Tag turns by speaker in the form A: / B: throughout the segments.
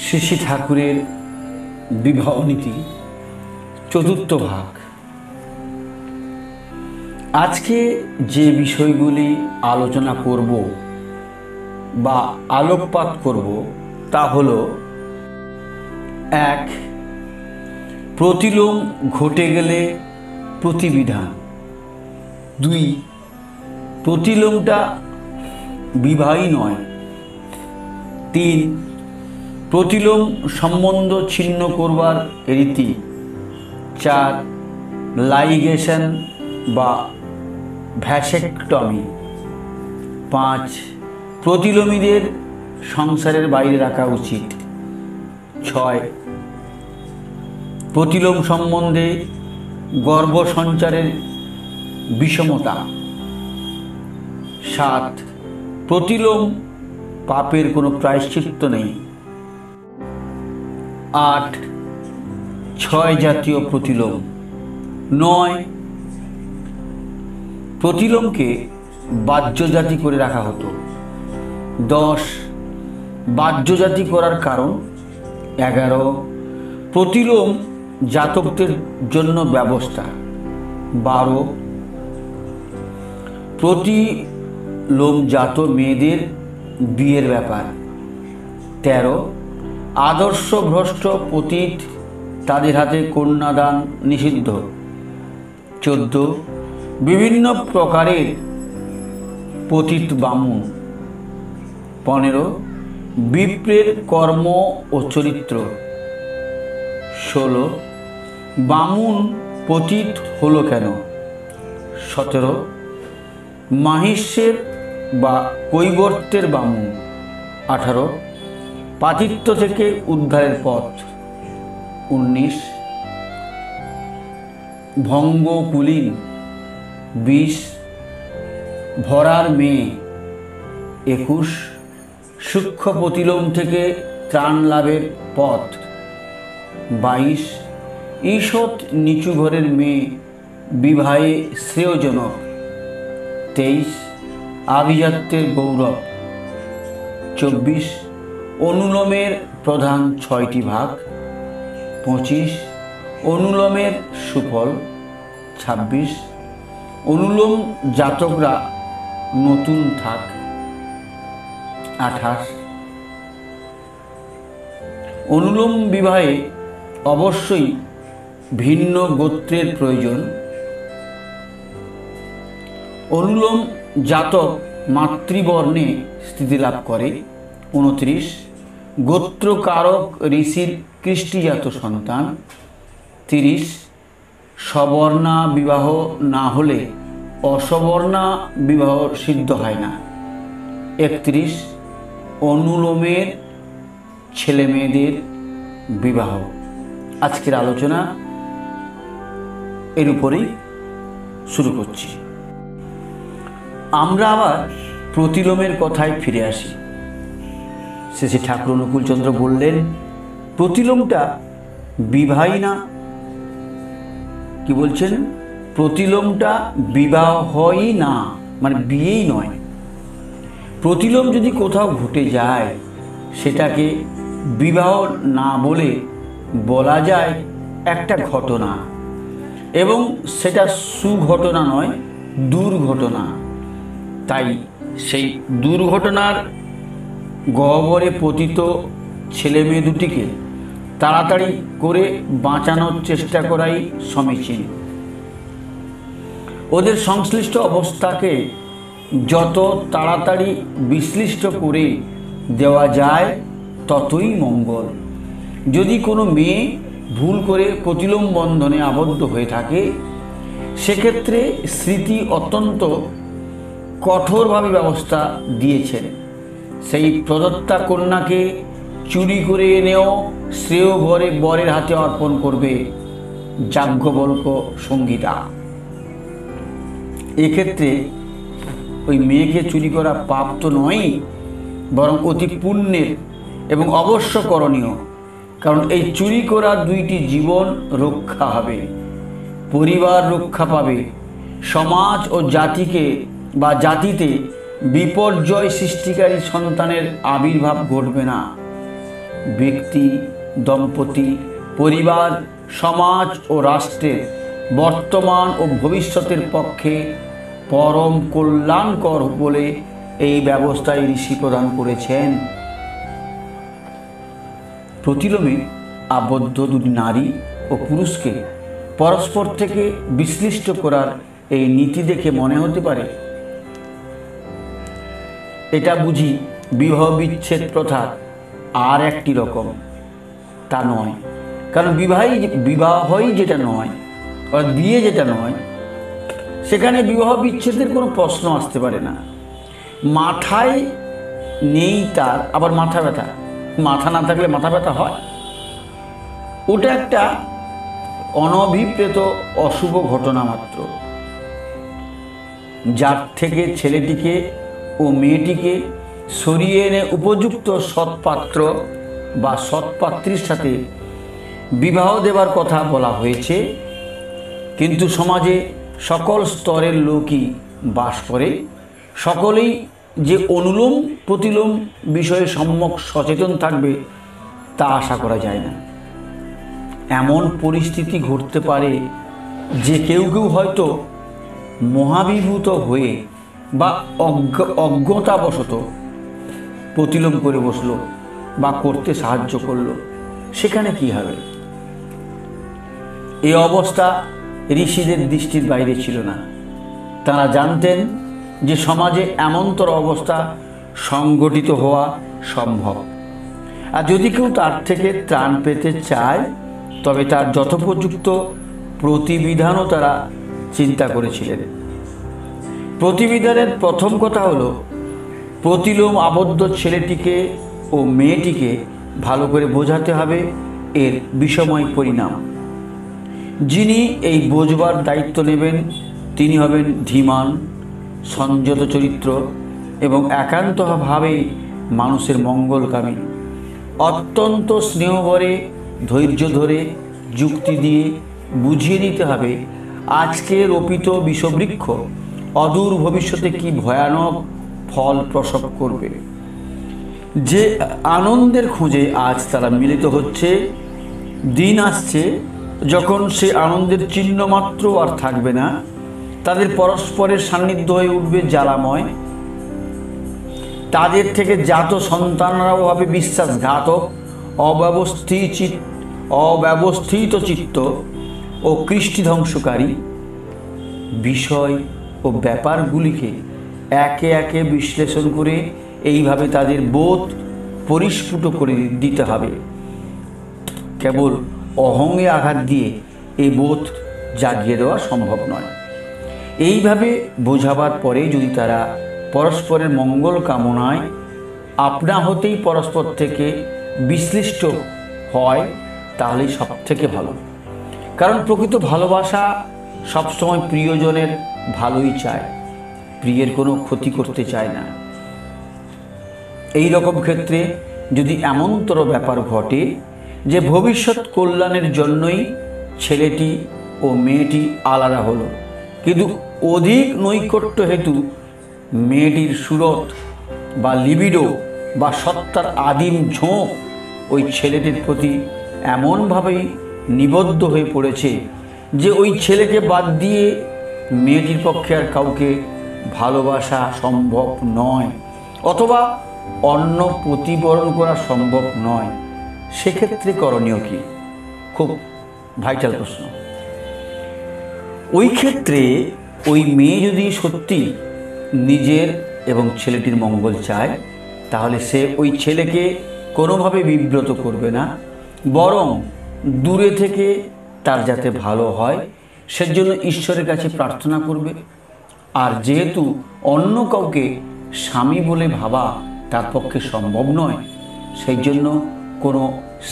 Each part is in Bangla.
A: শ্রী শ্রী ঠাকুরের বিবাহ নীতি চতুর্থ ভাগ। আজকে যে বিষয়গুলি আলোচনা করব বা আলোকপাত করব তা হল: 1. প্রতিলোম ঘটে গেলে প্রতিবিধান। 2. প্রতিলোমটা বিবাহী নয়। 3. প্রতিলোম সম্বন্ধ ছিন্ন করবার রীতি। 4. লাইগেশন বা ভ্যাসেকটমি। 5. প্রতিলোমীদের সংসারের বাইরে রাখা উচিত। 6. প্রতিলোম সম্বন্ধে গর্ভ সঞ্চারের বিষমতা। 7. প্রতিলোম পাপের কোনো প্রায়শ্চিত্ত নেই। 8. 6 জাতীয় প্রতিলোম। 9. প্রতিলোমকে বাহ্যজাতি করে রাখা হতো। 10. বাহ্যজাতি করার কারণ। 11. প্রতিলোম জাতকদের জন্য ব্যবস্থা। 12. প্রতিলোমজাত মেয়েদের বিয়ের ব্যাপার। 13. আদর্শ ভ্রষ্ট পতিত তাদের হাতে কন্যাদান নিষিদ্ধ। 14. বিভিন্ন প্রকারের পতিত বামুন। 15. বিপ্রের কর্ম ও চরিত্র। 16. বামুন পতিত হলো কেন। 17. মাহিষ্যের বা কৈবর্তের বামুন। 18. পাতিত্ব থেকে উদ্ধারের পথ। 19. ভঙ্গকুলীন। 20. ভরার মেয়ে। 21. সূক্ষ্ম প্রতিলোম থেকে ত্রাণ লাভের পথ। 22. ঈষৎ নিচু ঘরের মেয়ে বিবাহে শ্রেয়জনক। 23. আভিজাত্যের গৌরব। 24. অনুলোমের প্রধান 6টি ভাগ। 25. অনুলোমের সুফল। 26. অনুলোম জাতকরা নতুন থাক। 28. অনুলোম বিবাহে অবশ্যই ভিন্ন গোত্রের প্রয়োজন। অনুলোম জাতক মাতৃবর্ণে স্থিতি লাভ করে। 29. গোত্রকারক ঋষির কৃষ্টিজাত সন্তান। 30. সবর্ণা বিবাহ না হলে অসবর্ণা বিবাহ সিদ্ধ হয় না। 31. অনুলোমের ছেলে মেয়েদের বিবাহ। আজকের আলোচনা এর উপরেই শুরু করছি। আমরা আবার প্রতিলোমের কথায় ফিরে আসি। শ্রী ঠাকুর অনুকূলচন্দ্র বললেন, প্রতিলোমটা বিবাহই না। কি বলছেন? প্রতিলোমটা বিবাহই না, মানে বিয়েই নয়। প্রতিলোম যদি কোথাও ঘটে যায় সেটাকে বিবাহ না বলে বলা যায় একটা ঘটনা, এবং সেটা সুঘটনা নয়, দুর্ঘটনা। তাই সেই দুর্ঘটনার গহ্বরে পতিত ছেলে মেয়ে দুটিকে তাড়াতাড়ি করে বাঁচানোর চেষ্টা করাই সমীচীন। ওদের সংশ্লিষ্ট অবস্থাকে যত তাড়াতাড়ি বিশ্লিষ্ট করে দেওয়া যায় ততই মঙ্গল। যদি কোনো মেয়ে ভুল করে প্রতিলোম বন্ধনে আবদ্ধ হয়ে থাকে, সেক্ষেত্রে স্মৃতি অত্যন্ত কঠোরভাবে ব্যবস্থা দিয়েছেন। সেই প্রদত্তা কন্যাকে চুরি করে এনেও শ্রেয় ঘরে বরের হাতে অর্পণ করবে যাজ্ঞবল্ক সংহিতা। এক্ষেত্রে ওই মেয়েকে চুরি করা পাপ তো নয়ই, বরং অতি পুণ্যের এবং অবশ্য করণীয়। কারণ এই চুরি করা দুইটি জীবন রক্ষা হবে, পরিবার রক্ষা পাবে, সমাজ ও জাতিকে বা জাতিতে বিপর্যয় সৃষ্টিকারী সন্তানের আবির্ভাব ঘটবে না। ব্যক্তি, দম্পতি, পরিবার, সমাজ ও রাষ্ট্রের বর্তমান ও ভবিষ্যতের পক্ষে পরম কল্যাণকর বলে এই ব্যবস্থায় ঋষি প্রদান করেছেন। প্রতিলোমে আবদ্ধ দুটি নারী ও পুরুষকে পরস্পর থেকে বিশ্লিষ্ট করার এই নীতি দেখে মনে হতে পারে এটা বুঝি বিবাহ বিচ্ছেদ প্রথা আর একটি রকম। তা নয়, কারণ বিবাহই যেটা নয়, অর্থাৎ বিয়ে যেটা নয়, সেখানে বিবাহ বিচ্ছেদের কোনো প্রশ্ন আসতে পারে না। মাথায় নেই তার আবার মাথা ব্যথা, মাথা না থাকলে মাথা ব্যথা হয়, ওটা একটা অনভিপ্রেত অশুভ ঘটনা মাত্র, যার থেকে ছেলেটিকে ও মেয়েটিকে সরিয়ে এনে উপযুক্ত সৎপাত্র বা সৎপাত্রীর সাথে বিবাহ দেবার কথা বলা হয়েছে। কিন্তু সমাজে সকল স্তরের লোকই বাস করে, সকলেই যে অনুলোম প্রতিলোম বিষয়ে সম্যক সচেতন থাকবে তা আশা করা যায় না। এমন পরিস্থিতি ঘটতে পারে যে কেউ কেউ হয়তো মহাবিভূত হয়ে বা অজ্ঞতাবশত প্রতিলোম করে বসলো বা করতে সাহায্য করলো, সেখানে কি হবে? এই অবস্থা ঋষিদের দৃষ্টির বাইরে ছিল না। তারা জানতেন যে সমাজে এমনতর অবস্থা সংগঠিত হওয়া সম্ভব, আর যদি কেউ তার থেকে ত্রাণ পেতে চায় তবে তার যথোপযুক্ত প্রতিবিধানও তারা চিন্তা করেছিলেন। প্রতিবিধানের প্রথম কথা হলো প্রতিলোম আবদ্ধ ছেলেটিকে ও মেয়েটিকে ভালো করে বোঝাতে হবে এর বিষময় পরিণাম। যিনি এই বোঝবার দায়িত্ব নেবেন তিনি হবেন ধীমান, সংযত চরিত্র এবং একান্তভাবে মানুষের মঙ্গলকামী। অত্যন্ত স্নেহভরে ধৈর্য ধরে যুক্তি দিয়ে বুঝিয়ে দিতে হবে আজকে রোপিত বিষবৃক্ষ অদূর ভবিষ্যতে কি ভয়ানক ফল প্রসব করবে। যে আনন্দের খোঁজে আজ তারা মিলিত হচ্ছে, দিন আসছে যখন সে আনন্দের চিহ্নমাত্র আর থাকবে না। তাদের পরস্পরের সান্নিধ্য হয়ে উঠবে জ্বালাময়। তাদের থেকে জাত সন্তানরাও হবে বিশ্বাসঘাতক, অব্যবস্থিত চিত্ত ও কৃষ্টি ধ্বংসকারী। বিষয় ও ব্যাপারগুলিকে একে একে বিশ্লেষণ করে এইভাবে তাদের বোধ পরিস্ফুট করে দিতে হবে। কেবল অহংয়ে আঘাত দিয়ে এই বোধ জাগিয়ে দেওয়া সম্ভব নয়। এইভাবে বোঝাবার পরে যদি তারা পরস্পরের মঙ্গল কামনায় আপনা হতেই পরস্পর থেকে বিশ্লিষ্ট হয় তাহলেই সব থেকে ভালো। কারণ প্রকৃত ভালোবাসা সবসময় প্রিয়জনের ভালোই চায়, প্রিয়ের কোনো ক্ষতি করতে চায় না। এই রকম ক্ষেত্রে যদি এমনতর ব্যাপার ঘটে যে ভবিষ্যৎ কল্যাণের জন্যই ছেলেটি ও মেয়েটি আলাদা হলো, কিন্তু অধিক নৈকট্য হেতু মেয়েটির সুরত বা লিবিডো বা সত্তার আদিম ঝোঁক ওই ছেলেটির প্রতি এমনভাবেই নিবদ্ধ হয়ে পড়েছে যে ওই ছেলেকে বাদ দিয়ে মেয়েটির পক্ষে আর কাউকে ভালোবাসা সম্ভব নয়, অথবা অন্য প্রতিবরণ করা সম্ভব নয়, সেক্ষেত্রে করণীয় কি? খুব ভাইটাল প্রশ্ন। ওই ক্ষেত্রে ওই মেয়ে যদি সত্যি নিজের এবং ছেলেটির মঙ্গল চায় তাহলে সে ওই ছেলেকে কোনোভাবে বিব্রত করবে না, বরং দূরে থেকে তার যাতে ভালো হয় সেজন্য ঈশ্বরের কাছে প্রার্থনা করবে। আর যেহেতু অন্য কাউকে স্বামী বলে ভাবা তার পক্ষে সম্ভব নয়, সেই জন্য কোনো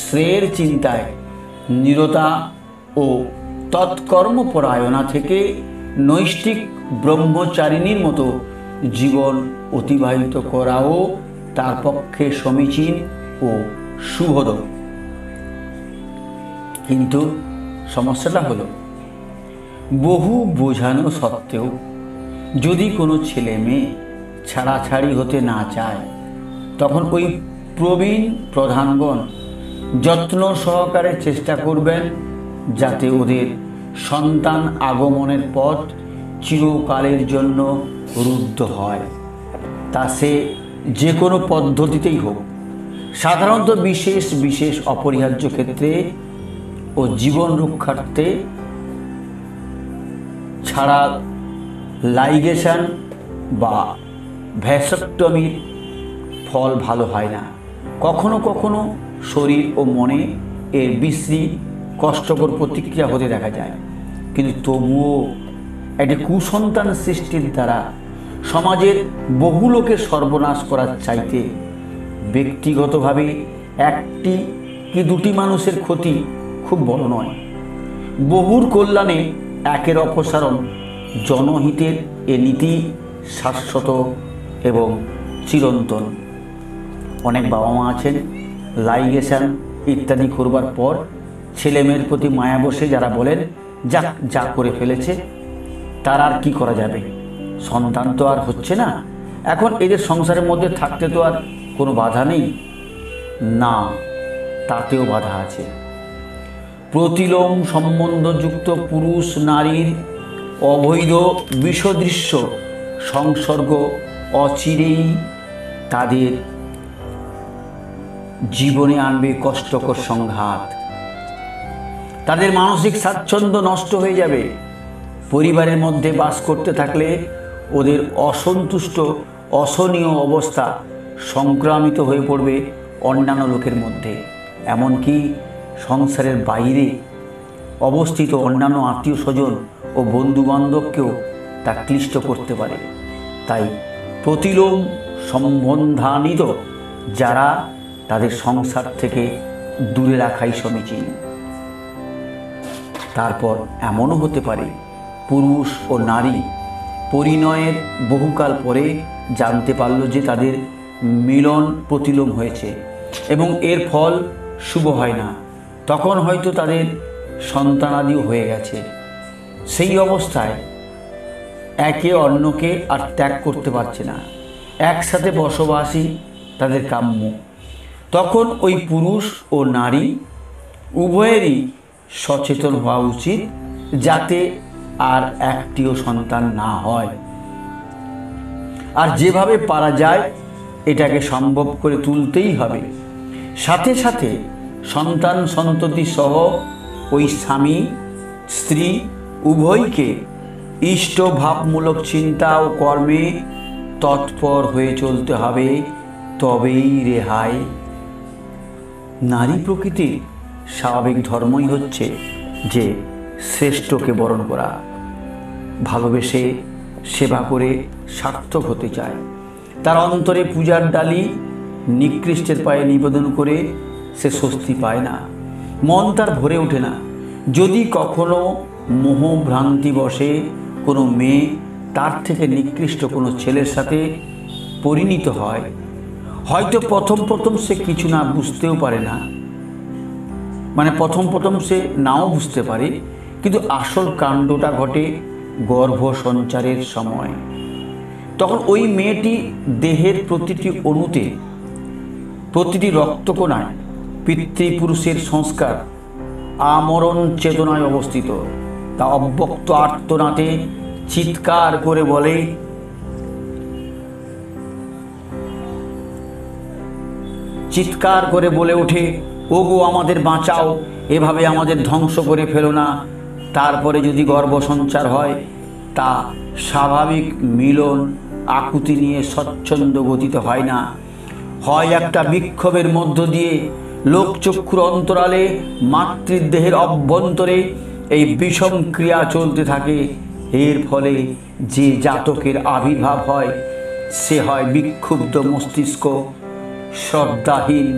A: শ্রেয়ের চিন্তায় নিরতা ও তৎকর্মপরায়ণা থেকে নৈষ্ঠিক ব্রহ্মচারিণীর মতো জীবন অতিবাহিত করাও তার পক্ষে সমীচীন ও শুভদ। কিন্তু সমস্যাটা হলো বহু বোঝানো সত্ত্বেও যদি কোনো ছেলে মেয়ে ছাড়াছাড়ি হতে না চায় তখন ওই প্রবীণ প্রধানগণ যত্ন সহকারে চেষ্টা করবেন যাতে ওদের সন্তান আগমনের পথ চিরকালের জন্য রুদ্ধ হয়, তা সে যে কোনো পদ্ধতিতেই হোক। সাধারণত বিশেষ বিশেষ অপরিহার্য ক্ষেত্রে ও জীবন রক্ষার্থে ছাড়া লাইগেশন বা ভ্যাসেক্টমির ফল ভালো হয় না। কখনো কখনো শরীর ও মনে এর বিশ্রী কষ্টকর প্রতিক্রিয়া হতে দেখা যায়, কিন্তু তবুও একটি কুসন্তান সৃষ্টির দ্বারা সমাজের বহু লোকের সর্বনাশ করার চাইতে ব্যক্তিগতভাবে একটি কি দুটি মানুষের ক্ষতি খুব বড় নয়। বহুর কল্যাণে একের অপসারণ জনহিতের এ নীতি শাশ্বত এবং চিরন্তন। অনেক বাবা মা আছেন লাইগেশন ইত্যাদি করবার পর ছেলেমেয়ের প্রতি মায়া বসে যারা বলেন যা করে ফেলেছে তার আর কি করা যাবে, সন্তান তো আর হচ্ছে না, এখন এদের সংসারের মধ্যে থাকতে তো আর কোনো বাধা নেই। না, তাতেও বাধা আছে। প্রতিলোম সম্বন্ধযুক্ত পুরুষ নারীর অবৈধ বিষদৃশ্য সংসর্গ অচিরেই তাদের জীবনে আনবে কষ্টকর সংঘাত। তাদের মানসিক স্বাচ্ছন্দ্য নষ্ট হয়ে যাবে। পরিবারের মধ্যে বাস করতে থাকলে ওদের অসন্তুষ্ট অসহনীয় অবস্থা সংক্রামিত হয়ে পড়বে অন্যান্য লোকের মধ্যে, এমনকি সংসারের বাইরে অবস্থিত অন্যান্য আত্মীয় স্বজন ও বন্ধুবান্ধবকেও তা ক্লিষ্ট করতে পারে। তাই প্রতিলোম সম্বন্ধান্বিত যারা তাদের সংসার থেকে দূরে রাখাই সমীচীন। তারপর এমনও হতে পারে পুরুষ ও নারী পরিণয়ের বহুকাল পরে জানতে পারল যে তাদের মিলন প্রতিলোম হয়েছে এবং এর ফল শুভ হয় না। তখন হয়তো তাদের সন্তানাদিও হয়ে গেছে। সেই অবস্থায় একে অন্যকে আর ত্যাগ করতে পারছে না, একসাথে বসবাসই তাদের কাম্য। তখন ওই পুরুষ ও নারী উভয়েরই সচেতন হওয়া উচিত যাতে আর একটিও সন্তান না হয়, আর যেভাবে পারা যায় এটাকে সম্ভব করে তুলতেই হবে। সাথে সাথে সন্তান সন্ততি সহ ওই স্বামী স্ত্রী উভয়কে ইষ্টভাবমূলক চিন্তা ও কর্মে তৎপর হয়ে চলতে হবে, তবেই রেহাই। নারী প্রকৃতির স্বাভাবিক ধর্মই হচ্ছে যে শ্রেষ্ঠকে বরণ করা, ভালোবেসে সেবা করে সার্থক হতে চায়। তার অন্তরে পূজার ডালি নিকৃষ্টের পায়ে নিবেদন করে সে স্বস্তি পায় না, মন তার ভরে ওঠে না। যদি কখনো মোহভ্রান্তি বশে কোনো মেয়ে তার থেকে নিকৃষ্ট কোনো ছেলের সাথে পরিণত হয়, হয়তো প্রথম সে কিছু না বুঝতেও পারে না, মানে প্রথম সে নাও বুঝতে পারে, কিন্তু আসল কাণ্ডটা ঘটে গর্ভ সঞ্চারের সময়। তখন ওই মেয়েটি দেহের প্রতিটি অণুতে প্রতিটি রক্তকণায় পিতৃপুরুষের সংস্কার আমরণ চেতনায় অবস্থিত। তা অব্যক্ত আর্তনাদে চিৎকার করে বলে, চিৎকার করে বলে ওঠে, ওগো আমাদের বাঁচাও, এভাবে আমাদের ধ্বংস করে ফেলো না। তারপরে যদি গর্ভসঞ্চার হয় তা স্বাভাবিক মিলন আকুতি নিয়ে স্বচ্ছন্দ গতিতে হয় না, হয় একটা বিক্ষোভের মধ্য দিয়ে। লোকচক্ষুর অন্তরালে মাতৃদেহের অভ্যন্তরে এই বিষম ক্রিয়া চলতে থাকে। এর ফলে যে জাতকের আবির্ভাব হয় সে হয় বিক্ষুব্ধ মস্তিষ্ক, শ্রদ্ধাহীন,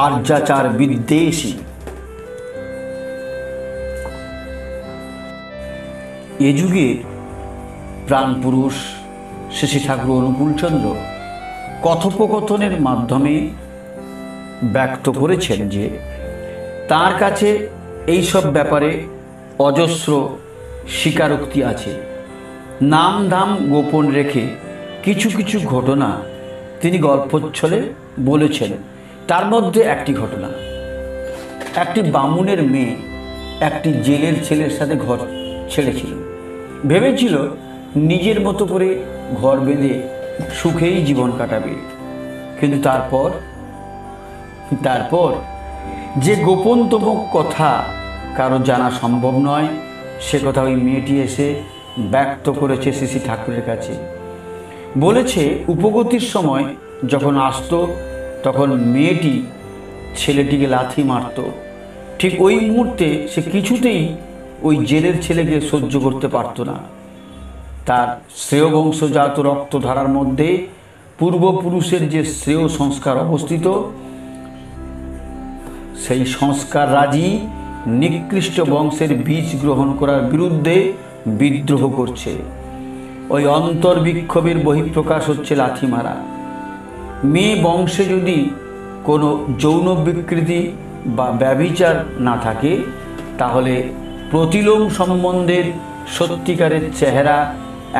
A: আর্যাচার বিদ্বেষী। এ যুগের প্রাণপুরুষ শ্রী ঠাকুর অনুকূলচন্দ্র কথোপকথনের মাধ্যমে ব্যক্ত করেছেন যে তার কাছে এইসব ব্যাপারে অজস্র স্বীকারোক্তি আছে। নাম ধাম গোপন রেখে কিছু কিছু ঘটনা তিনি গল্পচ্ছলে বলেছেন, তার মধ্যে একটি ঘটনা, একটি বামুনের মেয়ে একটি জেলের ছেলের সাথে ঘর ছেড়েছিল। ভেবেছিল নিজের মতো করে ঘর বেঁধে সুখেই জীবন কাটাবে। কিন্তু তারপর যে গোপনতম কথা কারো জানা সম্ভব নয়, সে কথা ওই মেয়েটি এসে ব্যক্ত করেছে শ্রী ঠাকুরের কাছে। বলেছে উপগতির সময় যখন আসতো তখন মেয়েটি ছেলেটিকে লাথি মারত। ঠিক ওই মুহূর্তে সে কিছুতেই ওই জেলের ছেলেকে সহ্য করতে পারত না। তার শ্রেয় বংশজাত রক্তধারার মধ্যে পূর্বপুরুষের যে শ্রেয় সংস্কার অবস্থিত, সেই সংস্কার রাজি নিকৃষ্ট বংশের বীজ গ্রহণ করার বিরুদ্ধে বিদ্রোহ করছে। ওই অন্তর্বিক্ষোভের বহিঃপ্রকাশ হচ্ছে লাথি মারা। মেয়ে বংশে যদি কোনো যৌন বিকৃতি বা ব্যভিচার না থাকে, তাহলে প্রতিলোম সম্বন্ধের সত্যিকারের চেহারা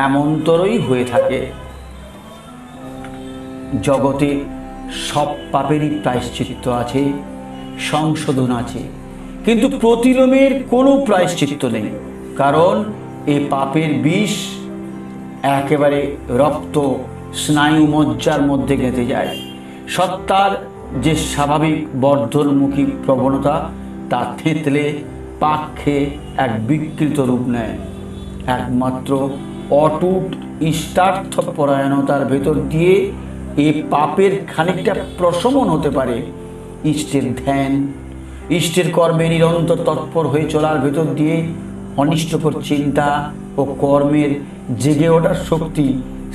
A: এমনতরই হয়ে থাকে। জগতে সব পাপেরই প্রায়শ্চিত্ত আছে, সংশোধন আছে, কিন্তু প্রতিলোমের কোনো প্রায়শ্চিত্ত নেই। কারণ এই পাপের বিষ একেবারে রক্ত স্নায়ু মজ্জার মধ্যে গেঁথে যায়। সত্তার যে স্বাভাবিক বর্ধনমুখী প্রবণতা তা থেঁতলে পাক খেয়ে এক বিকৃত রূপ নেয়। একমাত্র অটুট ইষ্টার্থ পরায়ণতার ভেতর দিয়ে এই পাপের খানিকটা প্রশমন হতে পারে। ইষ্টের ধ্যান, ইষ্টের কর্মে নিরন্তর তৎপর হয়ে চলার ভেতর দিয়ে অনিষ্টকর চিন্তা ও কর্মের জেগে ওঠার শক্তি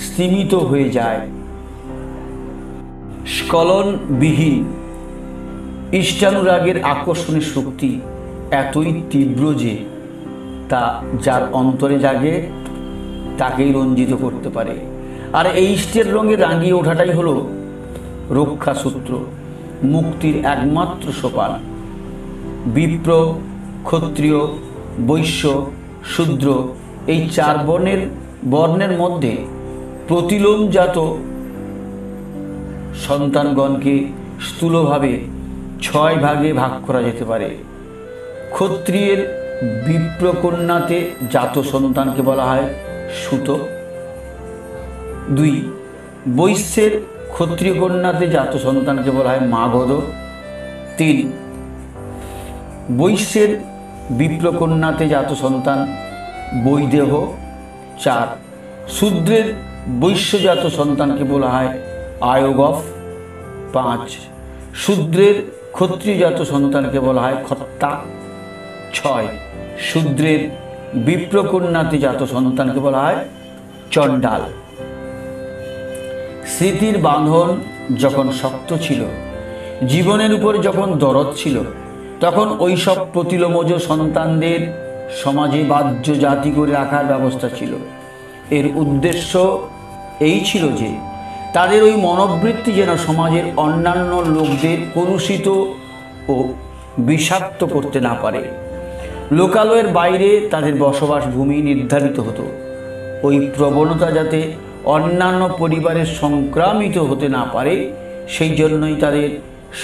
A: স্তিমিত হয়ে যায়। স্খলনবিহীন ইষ্টানুরাগের আকর্ষণের শক্তি এতই তীব্র যে তা যার অন্তরে জাগে তাকেই রঞ্জিত করতে পারে। আর এই ইষ্টের রঙে রাঙিয়ে ওঠাটাই হলো রক্ষাসূত্র, মুক্তির একমাত্র সোপান। বিপ্র, ক্ষত্রিয়, বৈশ্য, শূদ্র এই চার বর্ণের মধ্যে প্রতিলোমজাত সন্তানগণকে স্থূলভাবে 6 ভাগে ভাগ করা যেতে পারে। ক্ষত্রিয়ের বিপ্রকন্যাতে জাত সন্তানকে বলা হয় সুত। 2, বৈশ্যের ক্ষত্রিয় কন্যাতে জাত সন্তানকে বলা হয় মাগধ। 3, বৈশ্যের বিপ্রকন্যাতে জাত সন্তান বৈদেহ। 4, শূদ্রের বৈশ্যজাত সন্তানকে বলা হয় আয়োগফ। 5, শূদ্রের ক্ষত্রিয়জাত সন্তানকে বলা হয় খত্তা। 6, শূদ্রের বিপ্রকন্যাতে জাত সন্তানকে বলা হয় চণ্ডাল। স্মৃতির বাঁধন যখন শক্ত ছিল, জীবনের উপর যখন দরদ ছিল, তখন ওইসব প্রতিলোমজ সন্তানদের সমাজে বাহ্য জাতি করে রাখার ব্যবস্থা ছিল। এর উদ্দেশ্য এই ছিল যে তাদের ওই মনোবৃত্তি যেন সমাজের অন্যান্য লোকদের কলুষিত ও বিষাক্ত করতে না পারে। লোকালয়ের বাইরে তাদের বসবাস ভূমি নির্ধারিত হতো। ওই প্রবণতা যাতে অন্যান্য পরিবারের সংক্রামিত হতে না পারে, সেই জন্যই তাদের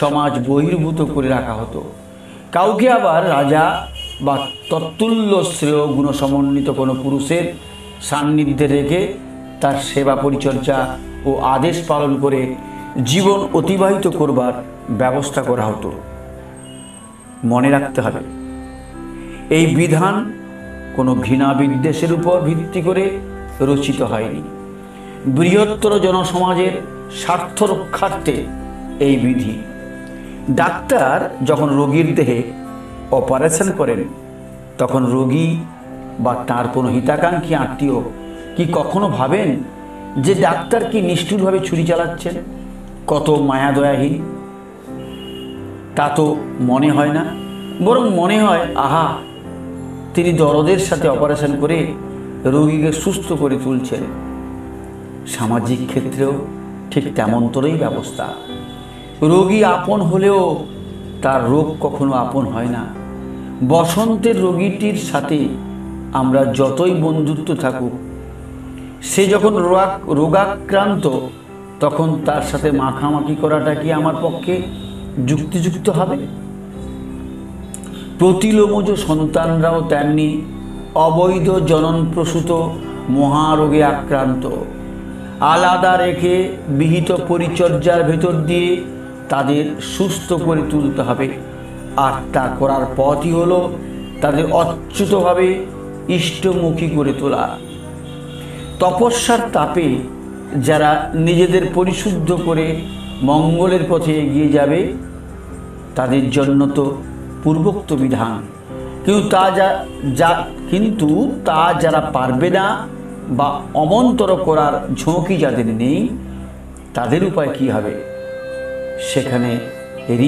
A: সমাজ বহির্ভূত করে রাখা হতো। কাউকে আবার রাজা বা তত্তুল্য শ্রেয় গুণসমন্বিত কোনো পুরুষের সান্নিধ্যে রেখে তার সেবা পরিচর্যা ও আদেশ পালন করে জীবন অতিবাহিত করবার ব্যবস্থা করা হতো। মনে রাখতে হবে, এই বিধান কোনো ঘৃণা বিদ্বেষের উপর ভিত্তি করে রচিত হয়নি। বৃহত্তর জনসমাজের স্বার্থ রক্ষার্থে এই বিধি। ডাক্তার যখন রোগীর দেহে অপারেশন করেন, তখন রোগী বা তার কোনো হিতাকাঙ্ক্ষী আত্মীয় কি কখনো ভাবেন যে ডাক্তার কি নিষ্ঠুরভাবে ছুরি চালাচ্ছেন, কত মায়াদয়াহীন? তা তো মনে হয় না, বরং মনে হয় আহা, তিনি দরদের সাথে অপারেশন করে রোগীকে সুস্থ করে তুলছেন। সামাজিক ক্ষেত্রেও ঠিক তেমনতরই ব্যবস্থা। রোগী আপন হলেও তার রোগ কখনো আপন হয় না। বসন্তের রোগীটির সাথে আমরা যতই বন্ধুত্ব থাকুক, সে যখন রোগাক্রান্ত, তখন তার সাথে মাখামাখি করাটা কি আমার পক্ষে যুক্তিযুক্ত হবে। প্রতিলোমজ সন্তানরাও তেমনি অবৈধ জননপ্রসূত মহারোগে আক্রান্ত। আলাদা রেখে বিহিত পরিচর্যার ভেতর দিয়ে তাদের সুস্থ করে তুলতে হবে। আর তা করার পথই হলো তাদের অচ্যুতভাবে ইষ্টমুখী করে তোলা। তপস্যার তাপে যারা নিজেদের পরিশুদ্ধ করে মঙ্গলের পথে এগিয়ে যাবে তাদের জন্য তো পূর্বোক্ত বিধান, কিন্তু তা যারা পারবে না বা অমন্তর করার ঝোঁকি যাদের নেই তাদের উপায় কি হবে? সেখানে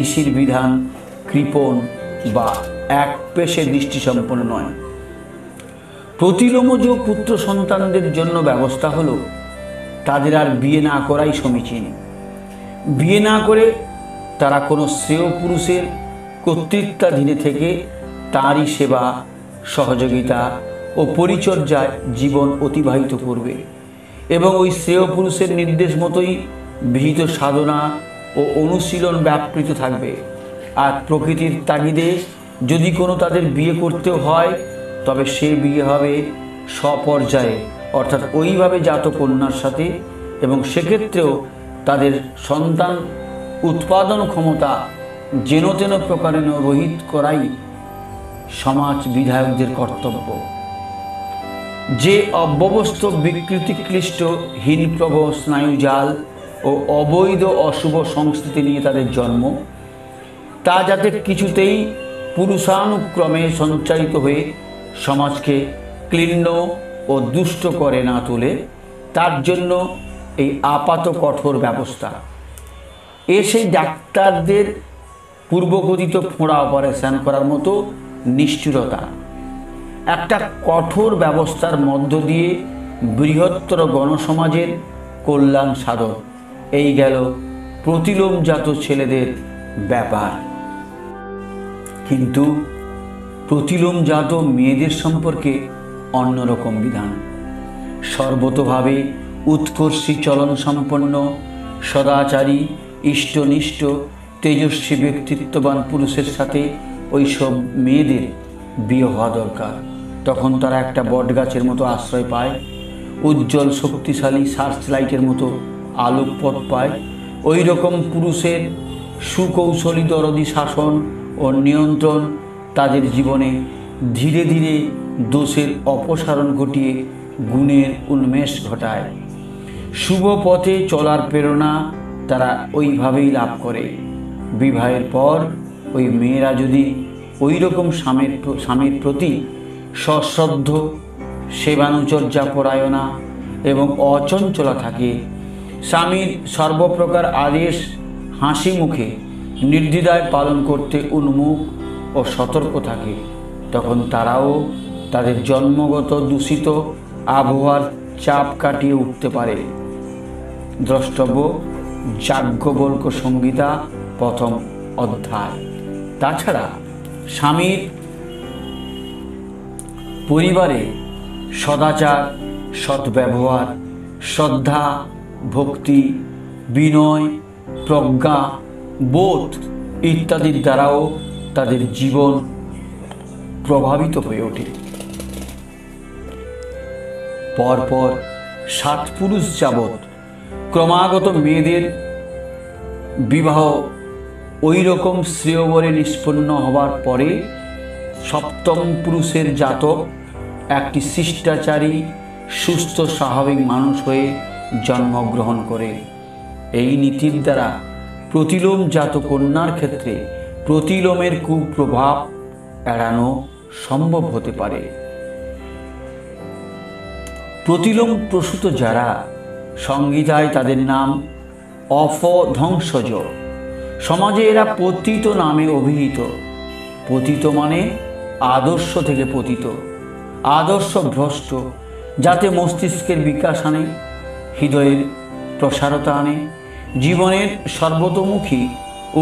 A: ঋষির বিধান কৃপণ বা এক পেশে দৃষ্টিসম্পন্ন নয়। প্রতিলোমজ পুত্র সন্তানদের জন্য ব্যবস্থা হলো তাদের আর বিয়ে না করাই সমীচীন। বিয়ে না করে তারা কোনো শ্রেয় পুরুষের কর্তৃত্বাধীনে থেকে তাঁরই সেবা, সহযোগিতা ও পরিচর্যায় জীবন অতিবাহিত করবে এবং ওই শ্রেয় পুরুষের নির্দেশ মতোই বিহিত সাধনা ও অনুশীলন ব্যাপৃত থাকবে। আর প্রকৃতির তাগিদে যদি কোনো তাদের বিয়ে করতেও হয় তবে সে বিয়ে হবে স্বপর্যায়ে, অর্থাৎ ওইভাবে জাত কন্যার সাথে, এবং সেক্ষেত্রেও তাদের সন্তান উৎপাদন ক্ষমতা যেন তেন প্রকারে রহিত করাই সমাজ বিধায়কদের কর্তব্য। যে অব্যবস্থ বিকৃতিক্লিষ্ট হীনপ্রভ স্নায়ুজাল ও অবৈধ অশুভ সংস্কৃতি নিয়ে তাদের জন্ম, তা যাতে কিছুতেই পুরুষানুক্রমে সঞ্চারিত হয়ে সমাজকে ক্লীন্ন ও দুষ্ট করে না তোলে, তার জন্য এই আপাত কঠোর ব্যবস্থা। সেই ডাক্তারদের পূর্বকথিত ফোঁড়া অপারেশন করার মতো নিষ্ঠুরতা। একটা কঠোর ব্যবস্থার মধ্য দিয়ে বৃহত্তর গণসমাজের কল্যাণ সাধন, এই গেল প্রতিলোমজাত ছেলেদের ব্যাপার। কিন্তু প্রতিলোমজাত মেয়েদের সম্পর্কে অন্যরকম বিধান। সর্বতোভাবে উৎকর্ষী চলন সম্পন্ন, সদাচারী, ইষ্টনিষ্ঠ, তেজস্বী ব্যক্তিত্ববান পুরুষের সাথে ওইসব মেয়েদের বিয়ে হওয়া দরকার। তখন তারা একটা বটগাছের মতো আশ্রয় পায়, উজ্জ্বল শক্তিশালী সার্চ লাইটের মতো আলোকপথ পায়। ওই রকম পুরুষের সুকৌশলী দরদি শাসন ও নিয়ন্ত্রণ তাদের জীবনে ধীরে ধীরে দোষের অপসারণ ঘটিয়ে গুণের উন্মেষ ঘটায়। শুভ পথে চলার প্রেরণা তারা ওইভাবেই লাভ করে। বিবাহের পর ওই মেয়েরা যদি ওই রকম স্বামীর প্রতি সশ্রদ্ধ, সেবানুচর্যা পরায়ণা এবং অচঞ্চলা থাকে, স্বামীর সর্বপ্রকার আদেশ হাসি মুখে নির্দ্বিধায় পালন করতে উন্মুখ ও সতর্ক থাকে, তখন তারাও তাদের জন্মগত দূষিত আবহাওয়ার চাপ কাটিয়ে উঠতে পারে। দ্রষ্টব্য যাজ্ঞবল্ক্য সংহিতা প্রথম অধ্যায়। তাছাড়া স্বামীর পরিবারে সদাচার, সদ্ব্যবহার, শ্রদ্ধা, ভক্তি, বিনয়, প্রজ্ঞা, বোধ ইত্যাদির দ্বারাও তাদের জীবন প্রভাবিত হয়ে ওঠে। পরপর 7 পুরুষ যাবৎ ক্রমাগত মেয়েদের বিবাহ ওই রকম শ্রেয়বরে নিষ্পন্ন হবার পরে 7ম পুরুষের জাতক একটি শিষ্টাচারী, সুস্থ, স্বাভাবিক মানুষ হয়ে জন্মগ্রহণ করে। এই নীতির দ্বারা প্রতিলোমজাত কন্যার ক্ষেত্রে প্রতিলোমের কুপ্রভাব এড়ানো সম্ভব হতে পারে। প্রতিলোম প্রসূত যারা, সংহিতায় তাদের নাম অপধ্বংসজ। সমাজে এরা পতিত নামে অভিহিত। পতিত মানে আদর্শ থেকে পতিত, আদর্শ ভ্রষ্ট, যাতে মস্তিষ্কের বিকাশ আনে, হৃদয়ের প্রসারতা আনে, জীবনের সর্বতোমুখী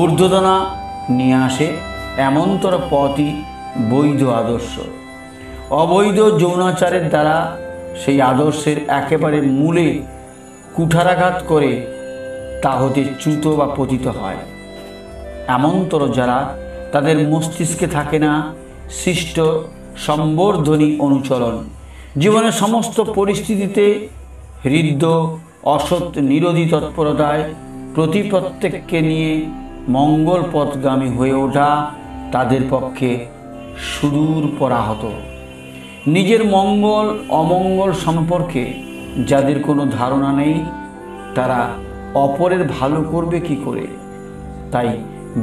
A: ঊর্ধ্বদনা নিয়ে আসে, এমনতর পথই বৈধ আদর্শ। অবৈধ যৌনাচারের দ্বারা সেই আদর্শের একেবারে মূলে কুঠারাঘাত করে তা হতে চ্যুত বা পতিত হয়। এমনতর যারা তাদের মস্তিষ্কে থাকে না সৃষ্ট সম্বর্ধনী অনুচরণ, জীবনের সমস্ত পরিস্থিতিতে হৃদ্য অসৎ নিরোধী তৎপরতায় প্রতি প্রত্যেককে নিয়ে মঙ্গল পথগামী হয়ে ওঠা তাদের পক্ষে সুদূর পরাহত। নিজের মঙ্গল অমঙ্গল সম্পর্কে যাদের কোনো ধারণা নেই, তারা অপরের ভালো করবে কি করে? তাই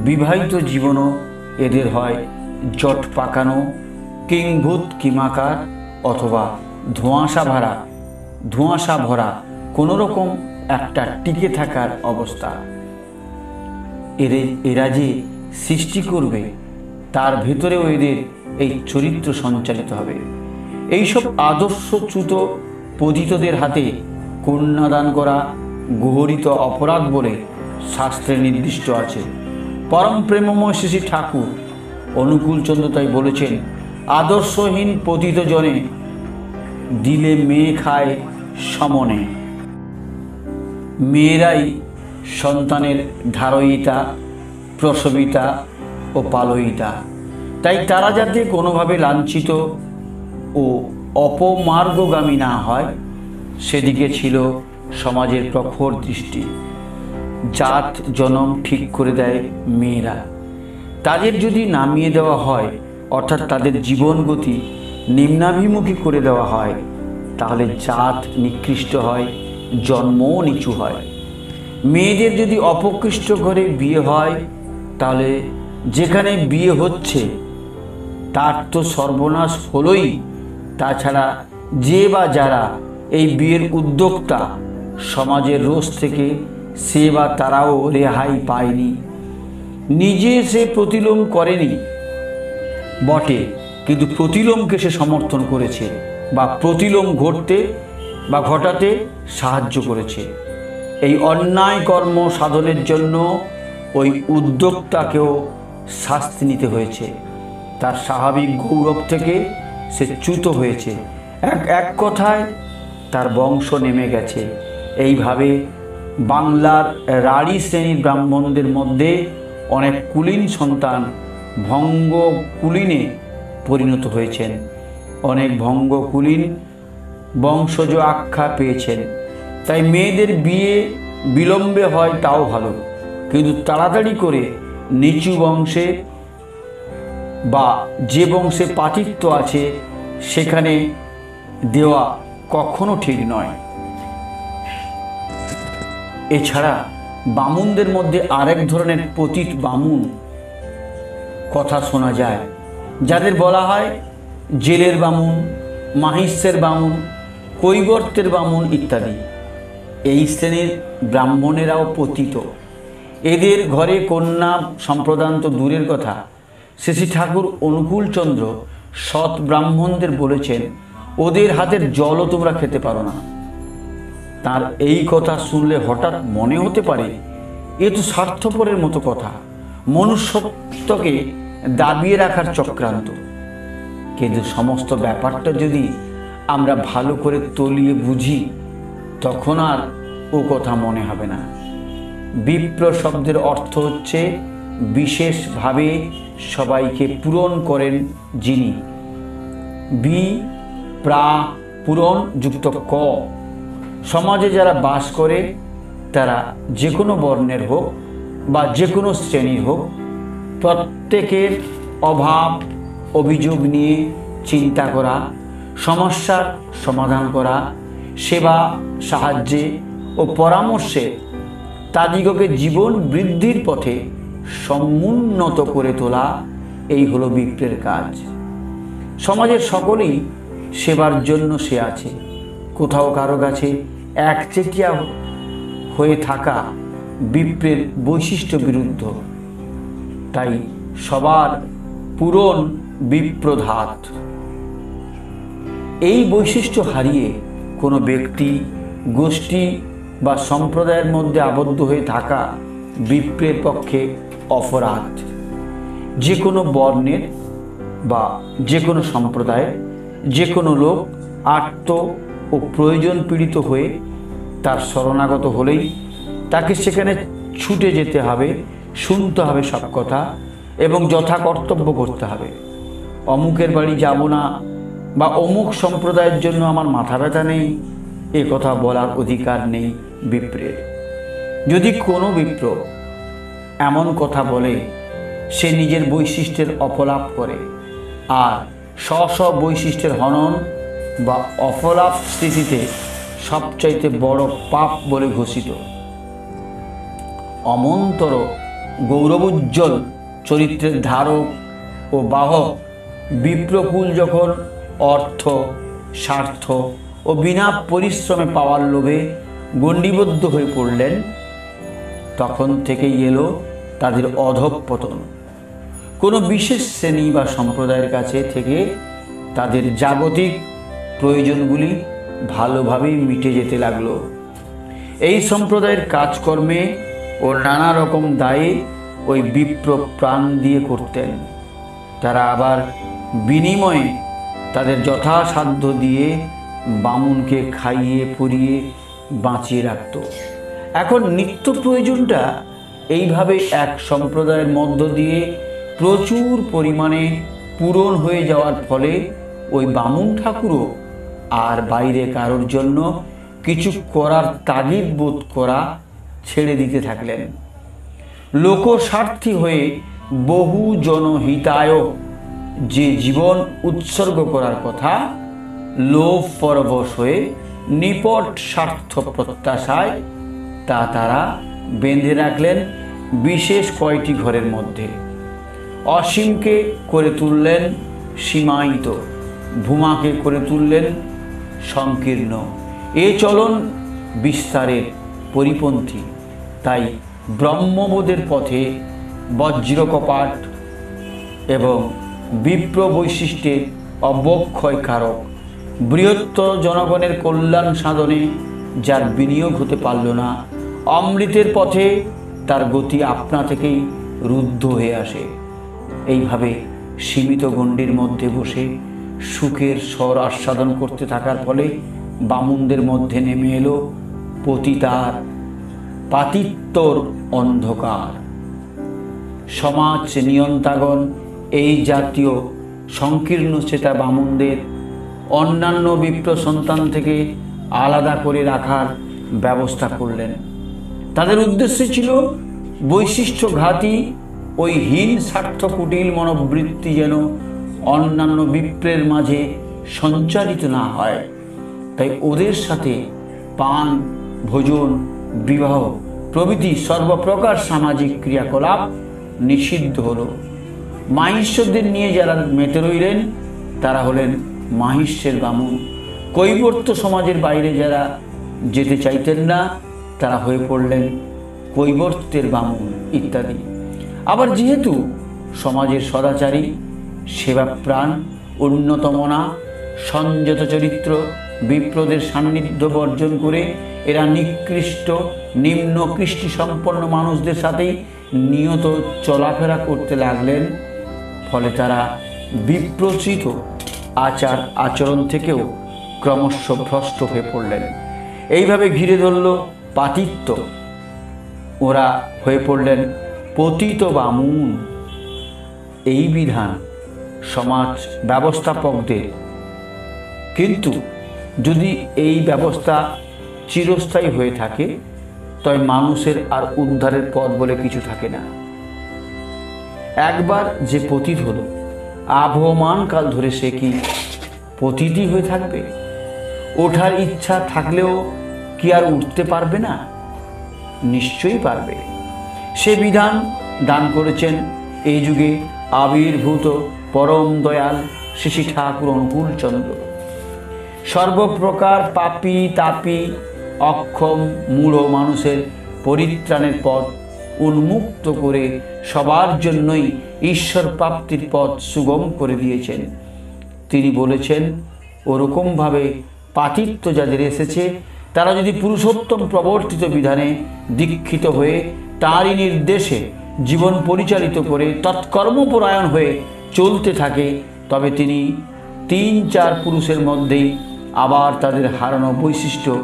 A: বিবাহিত জীবনও এদের হয় জট পাকানো, কিংভূত কিমাকার অথবা ধোঁয়াশা ভরা কোনো রকম একটা টিকে থাকার অবস্থা। এরা যে সৃষ্টি করবে তার ভেতরেও এদের এই চরিত্র সঞ্চালিত হবে। এইসব আদর্শচ্যুত পতিতদের হাতে কন্যাদান করা গহরিত অপরাধ বলে শাস্ত্রে নির্দিষ্ট আছে। পরম প্রেমময় শ্রী ঠাকুর অনুকূলচন্দ্র তাই বলেছেন, আদর্শহীন পতিত জনে দিলে মেয়ে খায় সমনে। মেয়েরাই সন্তানের ধারয়িতা, প্রসবিতা ও পালয়িতা। তাই তারা যাতে কোনোভাবে লাঞ্ছিত ও অপমার্গগামী না হয় সেদিকে ছিল সমাজের প্রখর দৃষ্টি। জাত জনম ঠিক করে দেয় মেয়েরা। তাদের যদি নামিয়ে দেওয়া হয়, অর্থাৎ তাদের জীবন গতি নিম্নাভিমুখী করে দেওয়া হয়, তাহলে জাত নিকৃষ্ট হয়, জন্মও নিচু হয়। মেয়েদের যদি অপকৃষ্ট ঘরে বিয়ে হয়, তাহলে যেখানে বিয়ে হচ্ছে তার তো সর্বনাশ হলোই। তাছাড়া যে বা যারা এই বিয়ের উদ্যোক্তা, সমাজের রোষ থেকে সে বা তারাও রেহাই পায়নি। নিজে সে প্রতিলোম করেনি বটে, কিন্তু প্রতিলোমকে সে সমর্থন করেছে বা প্রতিলোম ঘটাতে সাহায্য করেছে। এই অন্যায় কর্ম সাধনের জন্য ওই উদ্যোক্তাকেও শাস্তি নিতে হয়েছে। তার স্বাভাবিক গৌরব থেকে সে চ্যুত হয়েছে। এক কথায় তার বংশ নেমে গেছে। এইভাবে বাংলার রাঢ়ী শ্রেণীর ব্রাহ্মণদের মধ্যে অনেক কুলীন সন্তান ভঙ্গ কুলীনে পরিণত হয়েছেন। অনেক ভঙ্গ কুলীন বংশজ আখ্যা পেয়েছেন। তাই মেয়েদের বিয়ে বিলম্বে হয় তাও ভালো, কিন্তু তাড়াতাড়ি করে নিচু বংশে বা যে বংশে পাতিত্ব আছে সেখানে দেওয়া কখনো ঠিক নয়। এছাড়া বামুনদের মধ্যে আরেক ধরনের পতিত বামুন কথা শোনা যায়, যাদের বলা হয় জেলের বামুন, মাহিষ্যের বামুন, কৈবর্তের বামুন ইত্যাদি। এই শ্রেণীর ব্রাহ্মণেরাও পতিত। এদের ঘরে কন্যা সম্প্রদান তো দূরের কথা, শ্রী ঠাকুর অনুকূলচন্দ্র সৎ ব্রাহ্মণদের বলেছেন, ওদের হাতের জলও তোমরা খেতে পারো না। তার এই কথা শুনলে হঠাৎ মনে হতে পারে এ তো স্বার্থপরের মতো কথা, মনুষ্যত্বকে দাবিয়ে রাখার চক্রান্ত। কিন্তু সমস্ত ব্যাপারটা যদি আমরা ভালো করে তলিয়ে বুঝি, তখন আর ও কথা মনে হবে না। বিপ্র শব্দের অর্থ হচ্ছে বিশেষভাবে সবাইকে পূরণ করেন যিনি। পূরণ যুক্ত ক। সমাজে যারা বাস করে তারা যে কোনো বর্ণের হোক বা যে কোনো শ্রেণীর হোক, প্রত্যেকের অভাব অভিযোগ নিয়ে চিন্তা করা, সমস্যার সমাধান করা, সেবা সাহায্যে ও পরামর্শে তাদিগকে জীবন বৃদ্ধির পথে সমুন্নত করে তোলা, এই হলো বিপ্রের কাজ। সমাজের সকলেই সেবার জন্য সে আছে। কোথাও কারো কাছে একচেটিয়া হয়ে থাকা বিপ্রের বৈশিষ্ট্য বিরুদ্ধ। তাই সবার পূরণ বিপ্রধাত। এই বৈশিষ্ট্য হারিয়ে কোনো ব্যক্তি, গোষ্ঠী বা সম্প্রদায়ের মধ্যে আবদ্ধ হয়ে থাকা বিপ্রের পক্ষে অপরাধ। যে কোনো বর্ণের বা যে কোনো সম্প্রদায়ের যে কোনো লোক আর্ত ও প্রয়োজন পীড়িত হয়ে তার শরণাগত হলেই তাকে সেখানে ছুটে যেতে হবে, শুনতে হবে সব কথা এবং যথা কর্তব্য করতে হবে। অমুকের বাড়ি যাব না বা অমুক সম্প্রদায়ের জন্য আমার মাথা ব্যথা নেই, এ কথা বলার অধিকার নেই বিপ্রের। যদি কোনো বিপ্র এমন কথা বলে, সে নিজের বৈশিষ্ট্যের অপলাপ করে, আর স্ব বৈশিষ্ট্যের হনন বা অপলাপ স্থিতিতে সবচাইতে বড় পাপ বলে ঘোষিত। অমন্তর গৌরবোজ্জ্বল চরিত্রের ধারক ও বাহক বিপ্রকুল যখন অর্থ, স্বার্থ ও বিনা পরিশ্রমে পাওয়ার লোভে গণ্ডিবদ্ধ হয়ে পড়লেন, তখন থেকেই এলো তাদের অধঃপতন। কোনো বিশেষ শ্রেণী বা সম্প্রদায়ের কাছে থেকে তাদের জাগতিক প্রয়োজনগুলি ভালোভাবেই মিটে যেতে লাগলো। এই সম্প্রদায়ের কাজকর্মে ও নানা রকম দায়ে ওই বিপ্র প্রাণ দিয়ে করতেন। তারা আবার বিনিময়ে তাদের যথাসাধ্য দিয়ে বামুনকে খাইয়ে পরিয়ে বাঁচিয়ে রাখত। এখন নিত্য প্রয়োজনটা এইভাবে এক সম্প্রদায়ের মধ্য দিয়ে প্রচুর পরিমাণে পূরণ হয়ে যাওয়ার ফলে ওই বামুন ঠাকুরও আর বাইরে কারোর জন্য কিছু করার তাগিদ বোধ করা ছেড়ে দিতে থাকলেন। লোকস্বার্থী হয়ে বহু জনহিতায় যে জীবন উৎসর্গ করার কথা, লোভ পরবশ হয়ে নিপট স্বার্থ প্রত্যাশায় তা তারা বেঁধে রাখলেন বিশেষ কয়টি ঘরের মধ্যে। অসীমকে করে তুললেন সীমায়িত, ভূমাকে করে তুললেন সংকীর্ণ। এ চলন বিস্তারের পরিপন্থী। তাই ব্রহ্মবোধের পথে বজ্রকপাট এবং বিপ্র বৈশিষ্ট্যের অবক্ষয়কারক, বৃহত্তর জনগণের কল্যাণ সাধনে যার বিনিয়োগ হতে পারল না, অমৃতের পথে তার গতি আপনা থেকেই রুদ্ধ হয়ে আসে। এইভাবে সীমিত গণ্ডির মধ্যে বসে সুখের স্বর আস্বাদন করতে থাকার ফলে বামুনদের মধ্যে নেমে এলো পতিতার পাতিত্বর অন্ধকার। সমাজ নিয়ন্তাগণ এই জাতীয় সংকীর্ণ চেতা বামুনদের অন্যান্য বিপ্র সন্তান থেকে আলাদা করে রাখার ব্যবস্থা করলেন। তাদের উদ্দেশ্য ছিল বৈশিষ্ট্যঘাতী ওই হীন স্বার্থ কুটিল মনোবৃত্তি যেন অন্যান্য বিপ্রের মাঝে সঞ্চারিত না হয়। তাই ওদের সাথে পান, ভোজন, বিবাহ প্রভৃতি সর্বপ্রকার সামাজিক ক্রিয়াকলাপ নিষিদ্ধ হলো। মাহিষ্যদের নিয়ে যারা মেতে রইলেন তারা হলেন মাহিষ্যের বামুন। কৈবর্ত সমাজের বাইরে যারা যেতে চাইতেন না তারা হয়ে পড়লেন কৈবর্তের বামুন ইত্যাদি। আবার যেহেতু সমাজের সদাচারী, সেবাপ্রাণ, উন্নতমনা, সংযত চরিত্র বিপ্রদের সান্নিধ্য বর্জন করে এরা নিকৃষ্ট, নিম্ন কৃষ্টি সম্পন্ন মানুষদের সাথেই নিয়ত চলাফেরা করতে লাগলেন, ফলে তারা বিপ্রচিত আচার আচরণ থেকেও ক্রমশ ভ্রষ্ট হয়ে পড়লেন। এইভাবে ঘিরে ধরল পাতিত্ব। ওরা হয়ে পড়লেন পতিত বামুন। এই বিধান সমাজ ব্যবস্থাপকদের। কিন্তু যদি এই ব্যবস্থা চিরস্থায়ী হয়ে থাকে তবে মানুষের আর উদ্ধারের পথ বলে কিছু থাকে না। একবার যে পতিত হলো, আবহমান কাল ধরে সে কি পতিতই হয়ে থাকবে? ওঠার ইচ্ছা থাকলেও কি আর উঠতে পারবে না? নিশ্চয়ই পারবে। সে বিধান দান করেছেন এই যুগে আবির্ভূত পরম দয়াল শ্রী শ্রী ঠাকুর অনুকূলচন্দ্র। সর্বপ্রকার পাপী তাপী অক্ষম মূঢ় মানুষের পরিত্রাণের পথ উন্মুক্ত করে সবার জন্যই ঈশ্বর প্রাপ্তির পথ সুগম করে দিয়েছেন। তিনি বলেছেন, ওরকমভাবে পাতিত্ব যাদের এসেছে তারা যদি পুরুষোত্তম প্রবর্তিত বিধানে দীক্ষিত হয়ে তাঁরই নির্দেশে জীবন পরিচালিত করে তৎকর্মপরায়ণ হয়ে চলতে থাকে, তবে তিনি ৩-৪ পুরুষের মধ্যেই আবার তাদের হারানো বৈশিষ্ট্য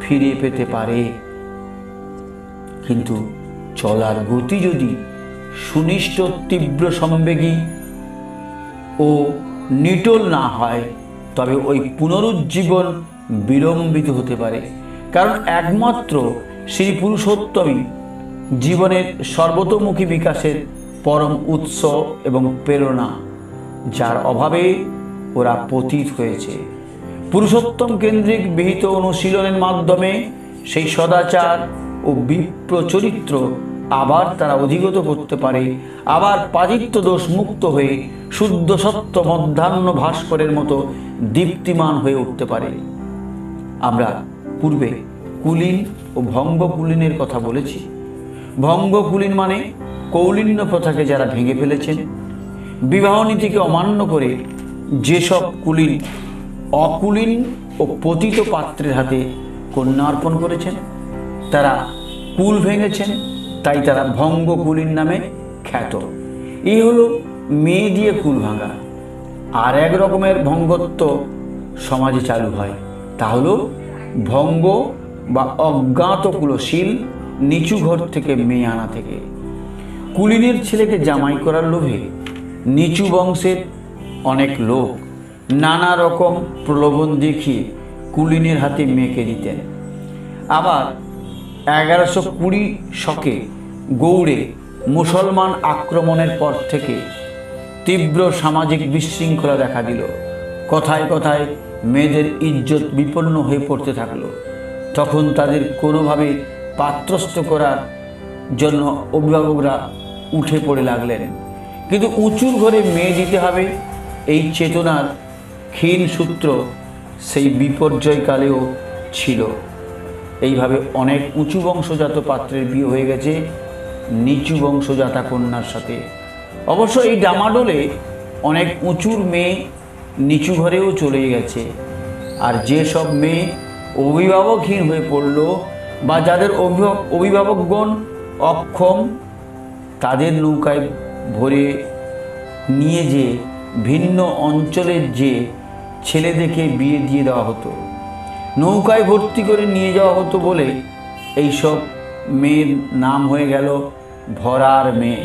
A: ফিরে পেতে পারে। কিন্তু চলার গতি যদি সুনিষ্ট, তীব্র সম্বেগী ও নিটোল না হয়, তবে ওই পুনরুজ্জীবন বিলম্বিত হতে পারে। কারণ একমাত্র শ্রী পুরুষোত্তমই জীবনের সর্বতোমুখী বিকাশের পরম উৎস এবং প্রেরণা, যার অভাবে ওরা পতিত হয়েছে। পুরুষোত্তম কেন্দ্রিক বিহিত অনুশীলনের মাধ্যমে সেই সদাচার ও বিপ্র চরিত্র আবার তারা অধিগত করতে পারে, আবার পাজিত্য দোষ মুক্ত হয়ে শুদ্ধ সত্য মধ্যাহ্ন ভাস্করের মতো দীপ্তিমান হয়ে উঠতে পারে। আমরা পূর্বে কুলীন ও ভঙ্গ কুলীনের কথা বলেছি। ভঙ্গ কুলীন মানে কৌলিন্য প্রথাকে যারা ভেঙে ফেলেছেন, বিবাহ নীতিকে অমান্য করে যেসব কুলীন অকুলীন ও পতিত পাত্রের হাতে কন্যা অর্পণ করেছেন, তারা কুল ভেঙেছেন, তাই তারা ভঙ্গ কুলীন নামে খ্যাত। এই হলো মেয়ে দিয়ে কুল ভাঙা। আর এক রকমের ভঙ্গত্ব সমাজে চালু হয়, তা হলো ভঙ্গ বা অজ্ঞাত কুলশীল নিচু ঘর থেকে মেয়ে আনা থেকে। কুলীনের ছেলেকে জামাই করার লোভে নিচু বংশের অনেক লোক নানা রকম প্রলোভন দেখিয়ে কুলীনের হাতে মেয়েকে দিতেন। আবার 1120 শকে গৌড়ে মুসলমান আক্রমণের পর থেকে তীব্র সামাজিক বিশৃঙ্খলা দেখা দিল। কথায় কথায় মেয়েদের ইজ্জত বিপন্ন হয়ে পড়তে থাকলো। তখন তাদের কোনোভাবে পাত্রস্থ করার জন্য অভিভাবকরা উঠে পড়ে লাগলেন। কিন্তু উঁচুর ঘরে মেয়ে দিতে হবে, এই চেতনার ক্ষীণ সূত্র সেই বিপর্যয়কালেও ছিল। এইভাবে অনেক উঁচু বংশজাত পাত্রের বিয়ে হয়ে গেছে নিচু বংশজাতা কন্যার সাথে। অবশ্য এই ডামাডোলে অনেক উঁচুর মেয়ে নিচু ঘরেও চলে গেছে। আর যেসব মেয়ে অভিভাবকহীন হয়ে পড়ল বা যাদের অভিভাবকগণ অক্ষম, তাদের নৌকায় ভরে নিয়ে যে ভিন্ন অঞ্চলের যে ছেলেদেরকে বিয়ে দিয়ে দেওয়া হতো, নৌকায় ভর্তি করে নিয়ে যাওয়া হতো বলে এইসব মেয়ের নাম হয়ে গেল ভরার মেয়ে।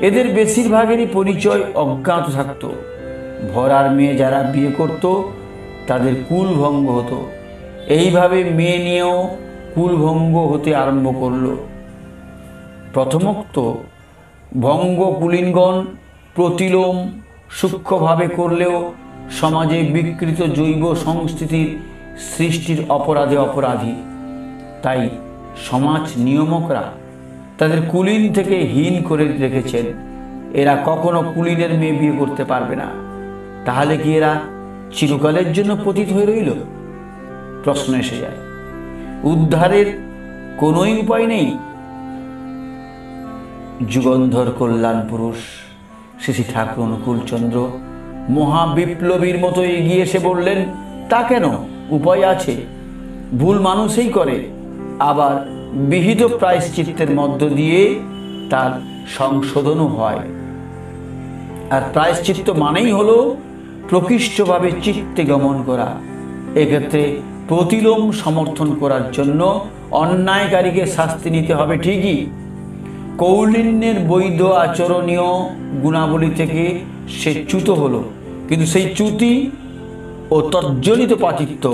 A: এদের বেশিরভাগেরই পরিচয় অজ্ঞাত থাকত। ভরার মেয়ে যারা বিয়ে করত তাদের কুলভঙ্গ হতো। এইভাবে মেয়ে নিয়েও কুলভঙ্গ হতে আরম্ভ করল। প্রথমোক্ত ভঙ্গ কুলীনগণ প্রতিলোম সূক্ষ্মভাবে করলেও সমাজে বিকৃত জৈব সংস্কৃতির সৃষ্টির অপরাধে অপরাধী। তাই সমাজ নিয়মকরা তাদের কুলীন থেকে হীন করে রেখেছেন। এরা কখনো কুলীনের মেয়ে বিয়ে করতে পারবে না। তাহলে কি এরা চিরকালের জন্য পতিত হয়ে রইল? প্রশ্ন এসে যায়। উদ্ধারের কোনোই উপায় নেই। যুগন্ধর কল্যাণ পুরুষ শ্রী শ্রী ঠাকুর অনুকূলচন্দ্র মহাবিপ্লবীর মতো এগিয়ে এসে বললেন, তা কেন? উপায় আছে। ভুল মানুষই করে, আবার বিহিত প্রায়শ্চিত্তের মধ্য দিয়ে তার সংশোধনও হয়। আর প্রায়শ্চিত্ত মানেই হলো প্রকৃষ্টভাবে চিত্তে গমন করা। এক্ষেত্রে প্রতিলোম সমর্থন করার জন্য অন্যায়কারীকে শাস্তি নিতে হবে ঠিকই। কৌলিন্যের বৈধ আচরণীয় গুণাবলী থেকে সে চ্যুত হলো, কিন্তু সেই চ্যুতি ও তজ্জনিত পাতিত্ব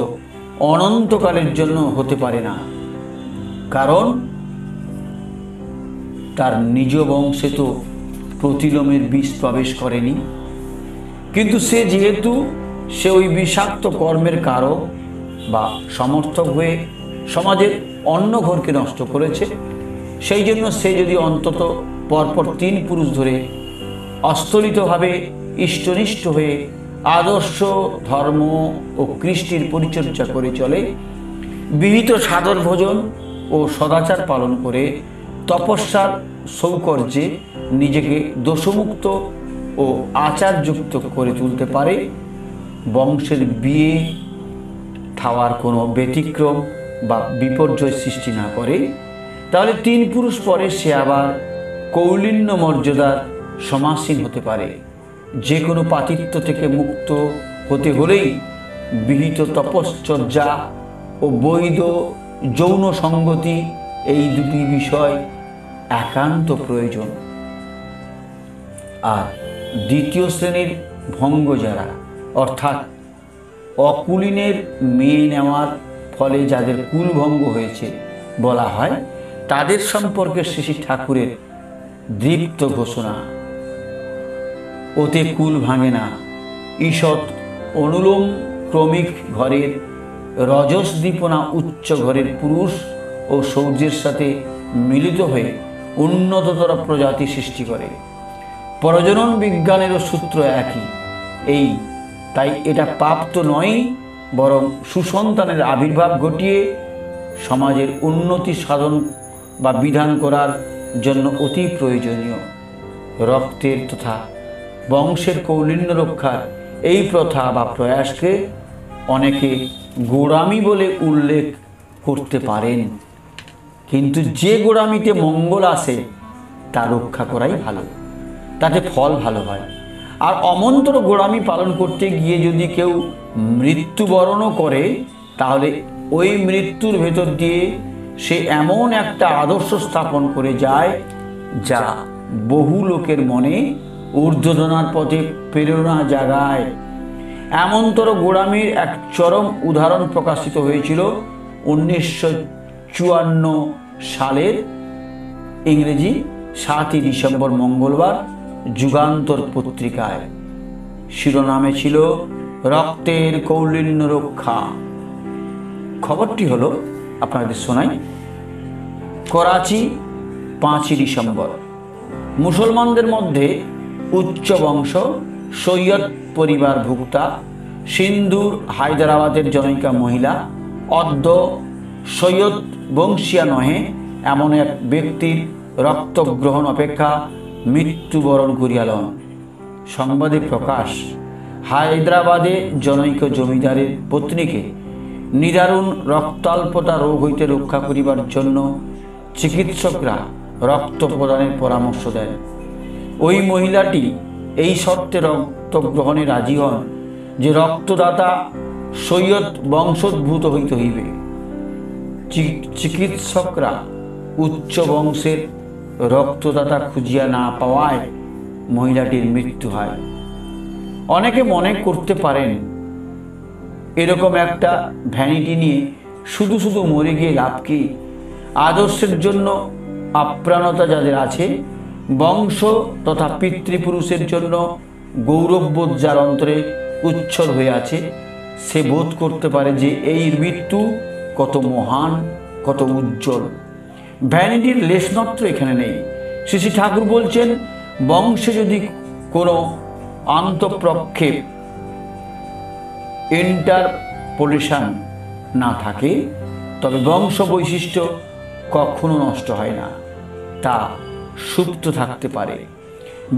A: অনন্তকালের জন্য হতে পারে না। কারণ তার নিজ বংশে তো প্রতিলোমের বিষ প্রবেশ করেনি। কিন্তু সে যেহেতু সে ওই বিষাক্ত কর্মের কারক বা সমর্থক হয়ে সমাজের অন্য ঘরকে নষ্ট করেছে, সেই জন্য সে যদি অন্তত পরপর 3 পুরুষ ধরে অস্থলিতভাবে ইষ্টনিষ্ঠ হয়ে আদর্শ ধর্ম ও কৃষ্টির পরিচর্যা করে চলে, বিহিত সাধন ভোজন ও সদাচার পালন করে তপস্যার সৌকর্যে নিজেকে দোষমুক্ত ও আচারযুক্ত করে তুলতে পারে, বংশের বিয়ে থাওয়ার কোনো ব্যতিক্রম বা বিপর্যয় সৃষ্টি না করে, তাহলে 3 পুরুষ পরে সে আবার কৌলিন্য মর্যাদার সমাসীন হতে পারে। যে কোনো পাতিত্ব থেকে মুক্ত হতে হলেই বিহিত তপশ্চর্যা ও বৈধ যৌন সঙ্গতি, এই দুটি বিষয় একান্ত প্রয়োজন। আর দ্বিতীয় শ্রেণীর ভঙ্গ যারা, অর্থাৎ অকুলীনের মেয়ে নেওয়ার ফলে যাদের কুল ভঙ্গ হয়েছে বলা হয়, তাদের সম্পর্কে শ্রী শ্রী ঠাকুরের দৃপ্ত ঘোষণা, ওতে কুল ভাঙে না। ঈষৎ অনুলোম ক্রমিক ঘরের রজস দীপনা উচ্চ ঘরের পুরুষ ও সৌর্যের সাথে মিলিত হয়ে উন্নততর প্রজাতি সৃষ্টি করে। প্রজনন বিজ্ঞানেরও সূত্র একই। তাই এটা পাপ তো নয়, বরং সুসন্তানের আবির্ভাব ঘটিয়ে সমাজের উন্নতি সাধন বা বিধান করার জন্য অতি প্রয়োজনীয়। রক্তের তথা বংশের কৌলিন্য রক্ষার এই প্রথা বা প্রয়াসকে অনেকে গোঁড়ামি বলে উল্লেখ করতে পারেন, কিন্তু যে গোঁড়ামিতে মঙ্গল আসে তা রক্ষা করাই ভালো, তাতে ফল ভালো হয়। আর অমন্ত্র গোঁড়ামি পালন করতে গিয়ে যদি কেউ মৃত্যুবরণও করে, তাহলে ওই মৃত্যুর ভেতর দিয়ে সে এমন একটা আদর্শ স্থাপন করে যায় যা বহু লোকের মনে ঊর্ধ্বতনার পথে প্রেরণা জাগায়। এমনতর গোঁড়ামির এক চরম উদাহরণ প্রকাশিত হয়েছিল 1954 সালের ইংরেজি 7ই ডিসেম্বর মঙ্গলবার যুগান্তর পত্রিকায়। শিরোনামে ছিল রক্তের কৌলিন্য রক্ষা। খবরটি হলো, আপনাদের শোনাই। করাচি 5ই ডিসেম্বর। মুসলমানদের মধ্যে উচ্চ বংশ সৈয়দ পরিবার ভুক্তা সিন্ধুর হায়দ্রাবাদের জনৈকা মহিলা অদ্য সৈয়দ বংশিয়া নহে এমন এক ব্যক্তির রক্তগ্রহণ অপেক্ষা মৃত্যুবরণ করিয়ালন। সংবাদে প্রকাশ, হায়দ্রাবাদে জনৈক জমিদারের পত্নীকে নিদারুণ রক্তাল্পতা রোগ হইতে রক্ষা করিবার জন্য চিকিৎসকরা রক্ত প্রদানের পরামর্শ দেন। ওই মহিলাটি এই শর্তে রক্ত গ্রহণে রাজি হন যে রক্তদাতা সৈয়দ বংশোদ্ভূত হইতে হইবে। চিকিৎসকরা উচ্চ বংশের রক্তদাতা খুঁজিয়া না পাওয়ায় মহিলাটির মৃত্যু হয়। অনেকে মনে করতে পারেন, এরকম একটা ভ্যানিটি নিয়ে শুধু শুধু মরে গিয়ে লাভ কি? আদর্শের জন্য আপ্রাণতা যাদের আছে, বংশ তথা পিতৃপুরুষের জন্য গৌরববোধ যার অন্তরে উচ্ছল হয়ে আছে, সে বোধ করতে পারে যে এই মৃত্যু কত মহান, কত উজ্জ্বল। ভ্যানিটির লেশমাত্র এখানে নেই। শ্রী শ্রী ঠাকুর বলছেন, বংশে যদি কোনো আন্তঃপ্রক্ষেপ ইন্টারপোলেশন না থাকে, তবে বংশ বৈশিষ্ট্য কখনো নষ্ট হয় না, তা সুপ্ত থাকতে পারে।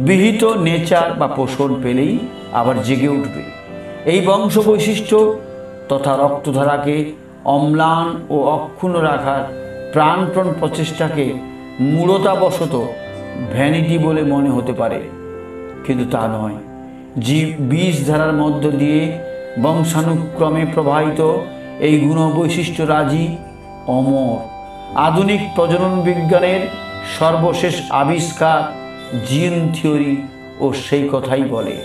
A: বিহিত নেচার বা পোষণ পেলেই আবার জেগে উঠবে। এই বংশ বৈশিষ্ট্য তথা রক্তধারাকে অম্লান ও অক্ষুণ্ণ রাখার প্রাণপণ প্রচেষ্টাকে মূঢ়তাবশত ভ্যানিটি বলে মনে হতে পারে, কিন্তু তা নয়। বীজ ধারার মধ্য দিয়ে বংশানুক্রমে প্রবাহিত এই গুণ বৈশিষ্ট্য রাজি অমর। আধুনিক প্রজনন বিজ্ঞানের সর্বশেষ আবিষ্কার জিন থিওরি ও সেই কথাই বলে।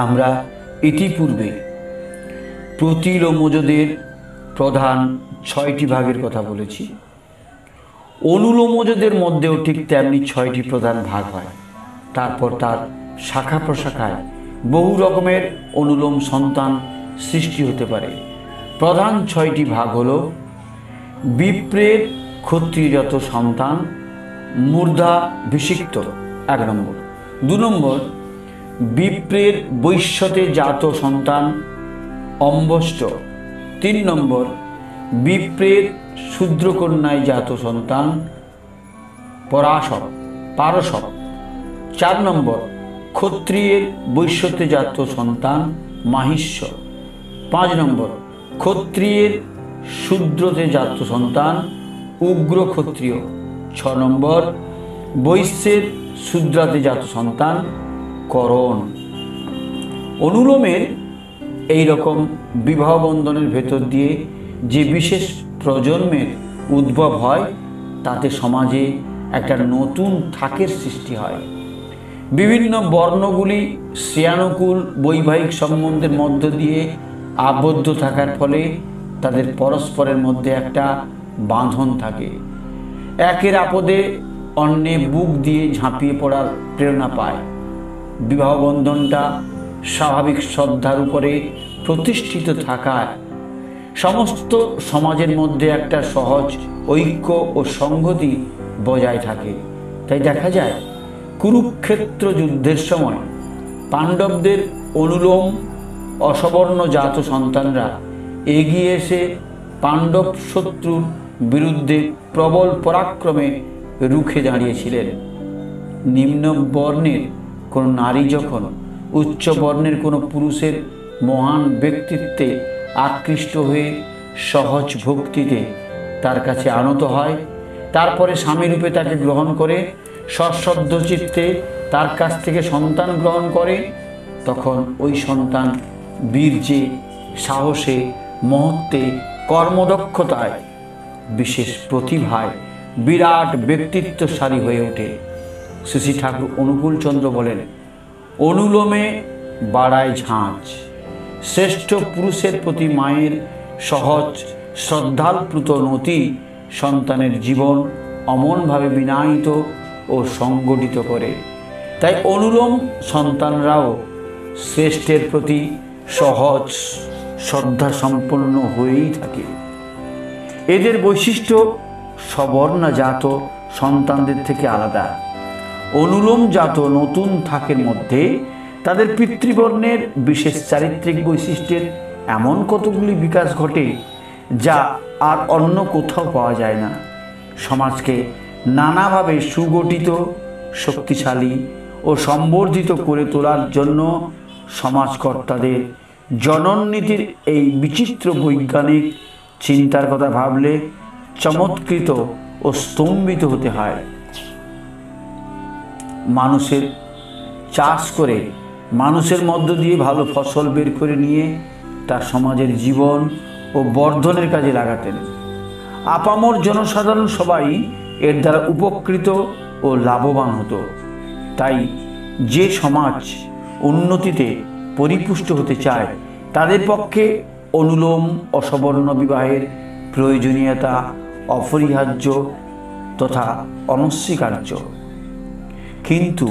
A: আমরা ইতিপূর্বে প্রতিলোমযদের প্রধান 6টি ভাগের কথা বলেছি। অনুলোমযদের মধ্যেও ঠিক তেমনি 6টি প্রধান ভাগ হয়। তারপর তার শাখা প্রশাখায় বহু রকমের অনুলোম সন্তান সৃষ্টি হতে পারে। প্রধান 6টি ভাগ হল: বিপ্রের ক্ষত্রিয়জাত সন্তান মূর্ধাভিষিক্ত 1 নম্বর, 2 নম্বর বিপ্রের বৈশ্যতে জাত সন্তান অম্বষ্ট, 3 নম্বর বিপ্রের শূদ্রকন্যায় জাত সন্তান পারশব, 4 নম্বর ক্ষত্রিয়ের বৈশ্যতে জাত সন্তান মাহিষ্য, 5 নম্বর ক্ষত্রিয়ের শূদ্রতে জাত সন্তান উগ্র ক্ষত্রিয়, 6 নম্বর বৈশ্যের শূদ্রাতে জাত সন্তান করণ। অনুলোমের এই রকম বিবাহ বন্ধনের ভেতর দিয়ে যে বিশেষ প্রজন্মের উদ্ভব হয় তাতে সমাজে একটা নতুন থাকের সৃষ্টি হয়। বিভিন্ন বর্ণগুলি শ্রেয়ানুকূল বৈবাহিক সম্বন্ধের মধ্য দিয়ে আবদ্ধ থাকার ফলে তাদের পরস্পরের মধ্যে একটা বাঁধন থাকে। একের আপদে অন্যে বুক দিয়ে ঝাঁপিয়ে পড়ার প্রেরণা পায়। বিবাহ বন্ধনটা স্বাভাবিক শ্রদ্ধার উপরে প্রতিষ্ঠিত থাকায় সমস্ত সমাজের মধ্যে একটা সহজ ঐক্য ও সংহতি বজায় থাকে। তাই দেখা যায় কুরুক্ষেত্র যুদ্ধের সময় পাণ্ডবদের অনুলোম অসবর্ণ জাত সন্তানরা এগিয়ে এসে পাণ্ডব শত্রুর বিরুদ্ধে প্রবল পরাক্রমে রুখে দাঁড়িয়েছিলেন। নিম্ন বর্ণের কোনো নারী যখন উচ্চ বর্ণের কোনো পুরুষের মহান ব্যক্তিত্বে আকৃষ্ট হয়ে সহজ ভক্তিতে তার কাছে আনত হয়, তারপরে স্বামীরূপে তাকে গ্রহণ করে সশ্রদ্ধ চিত্তে তার কাছ থেকে সন্তান গ্রহণ করে, তখন ওই সন্তান বীর্যে, সাহসে, মহত্বে, কর্মদক্ষতায়, বিশেষ প্রতিভায় বিরাট ব্যক্তিত্বশালী হয়ে ওঠে। শ্রী ঠাকুর অনুকূলচন্দ্র বলেন, অনুলোমে বাড়ায় ঝাঁঝ। শ্রেষ্ঠ পুরুষের প্রতি মায়ের সহজ শ্রদ্ধাপ্লুত নতি সন্তানের জীবন অমনভাবে বিনায়িত ও সংগঠিত করে। তাই অনুলোম সন্তানরাও শ্রেষ্ঠের প্রতি সহজ শ্রদ্ধা সম্পন্ন হয়েই থাকে। এদের বৈশিষ্ট্য সবর্ণজাত সন্তানদের থেকে আলাদা। অনুলোম জাত নতুন থাকের মধ্যে তাদের পিতৃবর্ণের বিশেষ চারিত্রিক বৈশিষ্ট্যের এমন কতগুলি বিকাশ ঘটে যা আর অন্য কোথাও পাওয়া যায় না। সমাজকে নানাভাবে সুগঠিত, শক্তিশালী ও সম্বর্ধিত করে তোলার জন্য সমাজকর্তাদের জনননীতির এই বিচিত্র বৈজ্ঞানিক চিন্তার কথা ভাবলে চমৎকৃত ও স্তম্ভিত হতে হয়। মানুষের চাষ করে মানুষের মধ্য দিয়ে ভালো ফসল বের করে নিয়ে তার সমাজের জীবন ও বর্ধনের কাজে লাগাতেন। আপামর জনসাধারণ সবাই এর দ্বারা উপকৃত ও লাভবান হতো। তাই যে সমাজ উন্নতিতে পরিপুষ্ট হতে চায় তাদের পক্ষে অনুলোম অসবর্ণ বিবাহের প্রয়োজনীয়তা অপরিহার্য তথা অনস্বীকার্য। কিন্তু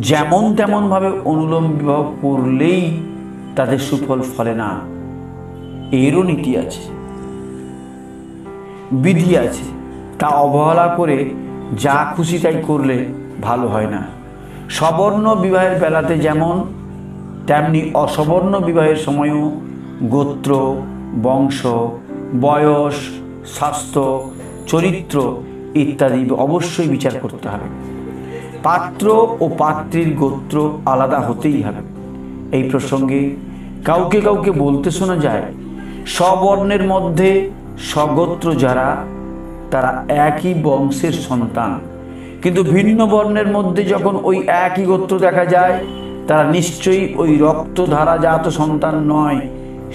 A: যেমন তেমনভাবে অনুলোম বিবাহ করলেই তাদের সুফল ফলে না, এরও নীতি আছে, বিধি আছে। তা অবহেলা করে যা খুশি তাই করলে ভালো হয় না। সবর্ণ বিবাহের বেলাতে যেমন তেমনি অসবর্ণ বিবাহের সময়ও গোত্র, বংশ, বয়স, স্বাস্থ্য, চরিত্র ইত্যাদি অবশ্যই বিচার করতে হবে। পাত্র ও পাত্রীর গোত্র আলাদা হতেই হবে। এই প্রসঙ্গে কাউকে কাউকে বলতে শোনা যায়, স্ববর্ণের মধ্যে স্বগোত্র যারা তারা একই বংশের সন্তান, কিন্তু ভিন্ন বর্ণের মধ্যে যখন ওই একই গোত্র দেখা যায় তারা নিশ্চয়ই ওই রক্তধারাজাত সন্তান নয়,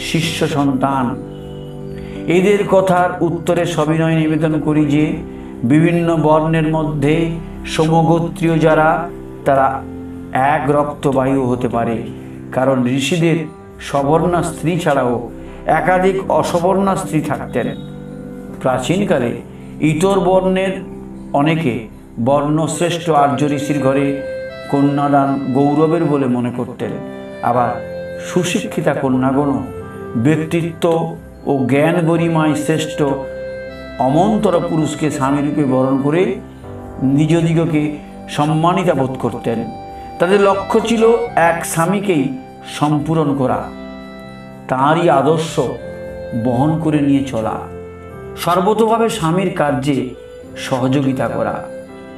A: শিষ্য সন্তান। এদের কথার উত্তরে সবিনয় নিবেদন করি যে বিভিন্ন বর্ণের মধ্যে সমগোত্রীয় যারা তারা এক রক্তবায়ু হতে পারে, কারণ ঋষিদের সবর্ণা স্ত্রী ছাড়াও একাধিক অসবর্ণা স্ত্রী থাকতেন। প্রাচীনকালে ইতর বর্ণের অনেকে বর্ণশ্রেষ্ঠ আর্য ঋষির ঘরে কন্যাদান গৌরবের বলে মনে করতেন। আবার সুশিক্ষিতা কন্যাগণও ব্যক্তিত্ব ও জ্ঞান গরিমায় শ্রেষ্ঠ অমন্তর পুরুষকে স্বামীরূপে বরণ করে নিজদিগকে সম্মানিতা বোধ করতেন। তাদের লক্ষ্য ছিল এক স্বামীকেই সম্পূরণ করা, তাঁরই আদর্শ বহন করে নিয়ে চলা, সর্বতোভাবে স্বামীর কার্যে সহযোগিতা করা।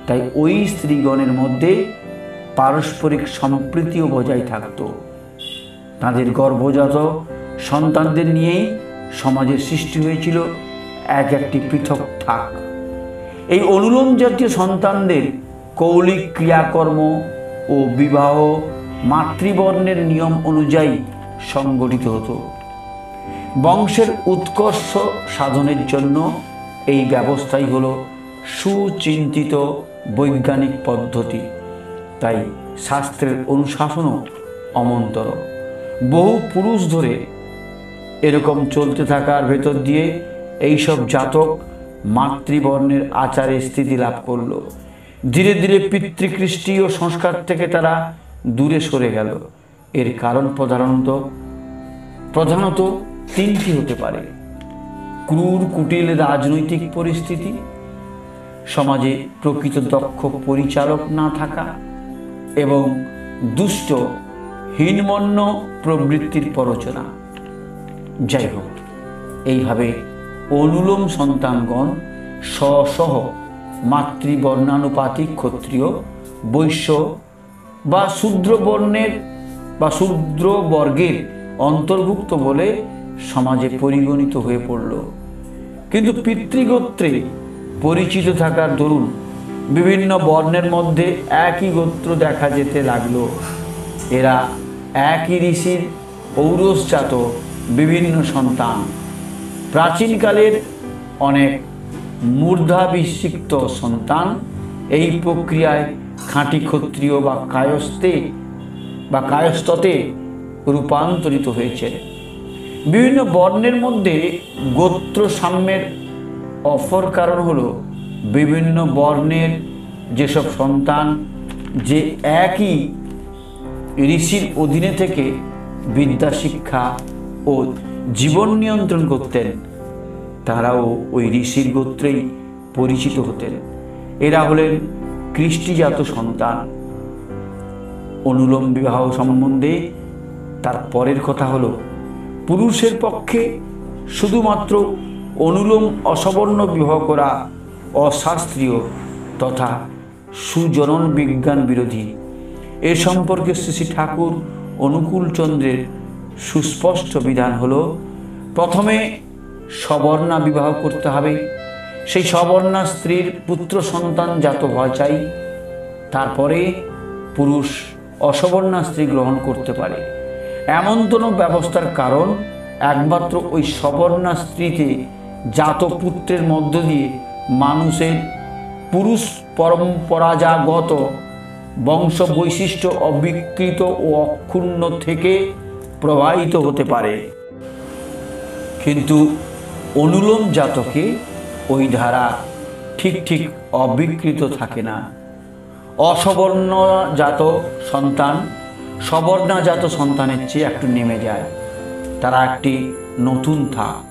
A: তাই ওই স্ত্রীগণের মধ্যে পারস্পরিক সম্প্রীতিও বজায় থাকত। তাদের গর্ভজাত সন্তানদের নিয়েই সমাজের সৃষ্টি হয়েছিল একটি পৃথক থাক। এই অনুলোম জাতীয় সন্তানদের কৌলিক ক্রিয়াকর্ম ও বিবাহ মাতৃবর্ণের নিয়ম অনুযায়ী সংগঠিত হতো। বংশের উৎকর্ষ সাধনের জন্য এই ব্যবস্থাই হলো সুচিন্তিত বৈজ্ঞানিক পদ্ধতি। তাই শাস্ত্রের অনুশাসনও অমন্তর। বহু পুরুষ ধরে এরকম চলতে থাকার ভেতর দিয়ে এইসব জাতক মাতৃবর্ণের আচারে স্থিতি লাভ করলো। ধীরে ধীরে পিতৃকৃষ্টি ও সংস্কার থেকে তারা দূরে সরে গেল। এর কারণ প্রধানত তিনটি হতে পারে: ক্রূর কুটিল রাজনৈতিক পরিস্থিতি, সমাজে প্রকৃত দক্ষ পরিচালক না থাকা এবং দুষ্ট হীনমন্য প্রবৃত্তির প্ররোচনা। যাই হোক, এইভাবে অনুলোম সন্তানগণ স্ব মাতৃবর্ণানুপাতিক ক্ষত্রিয়, বৈশ্য বা শূদ্র বর্গের অন্তর্ভুক্ত বলে সমাজে পরিগণিত হয়ে পড়ল। কিন্তু পিতৃগোত্রে পরিচিত থাকার দরুন বিভিন্ন বর্ণের মধ্যে একই গোত্র দেখা যেতে লাগলো। এরা একই ঋষির ঔরসজাত বিভিন্ন সন্তান। প্রাচীনকালের অনেক মূর্ধাভিষিক্ত সন্তান এই প্রক্রিয়ায় খাঁটি ক্ষত্রিয় বা কায়স্থতে রূপান্তরিত হয়েছে। বিভিন্ন বর্ণের মধ্যে গোত্র সাম্যের অপর কারণ হলো বিভিন্ন বর্ণের যেসব সন্তান যে একই ঋষির অধীনে থেকে বিদ্যা শিক্ষা ও জীবন নিয়ন্ত্রণ করতেন, তারাও ওই ঋষির গোত্রেই পরিচিত হতেন। এরা হলেন কৃষ্টিজাত সন্তান। অনুলোম বিবাহ সম্বন্ধে তার পরের কথা হলো, পুরুষের পক্ষে শুধুমাত্র অনুলোম অসবর্ণ বিবাহ করা অশাস্ত্রীয় তথা সুজনন বিজ্ঞান বিরোধী। এ সম্পর্কে শ্রী ঠাকুর অনুকূলচন্দ্রের সুস্পষ্ট বিধান হলো, প্রথমে সবর্ণা বিবাহ করতে হবে। সেই সবর্ণা স্ত্রীর পুত্র সন্তান জাত হওয়া চাই। তারপরে পুরুষ অসবর্ণা স্ত্রী গ্রহণ করতে পারে। এমনতন ব্যবস্থার কারণ একমাত্র ওই সবর্ণা স্ত্রীতে জাত পুত্রের মধ্য দিয়ে মানুষের পুরুষ পরম্পরাজাগত বংশ বৈশিষ্ট্য অবিকৃত ও অক্ষুণ্ণ থেকে প্রবাহিত হতে পারে। কিন্তু অনুলোম জাতকে ওই ধারা ঠিক অবিকৃত থাকে না। অসবর্ণজাত সন্তান সবর্ণাজাত সন্তানের চেয়ে একটু নেমে যায়, তারা একটি নতুন থাক।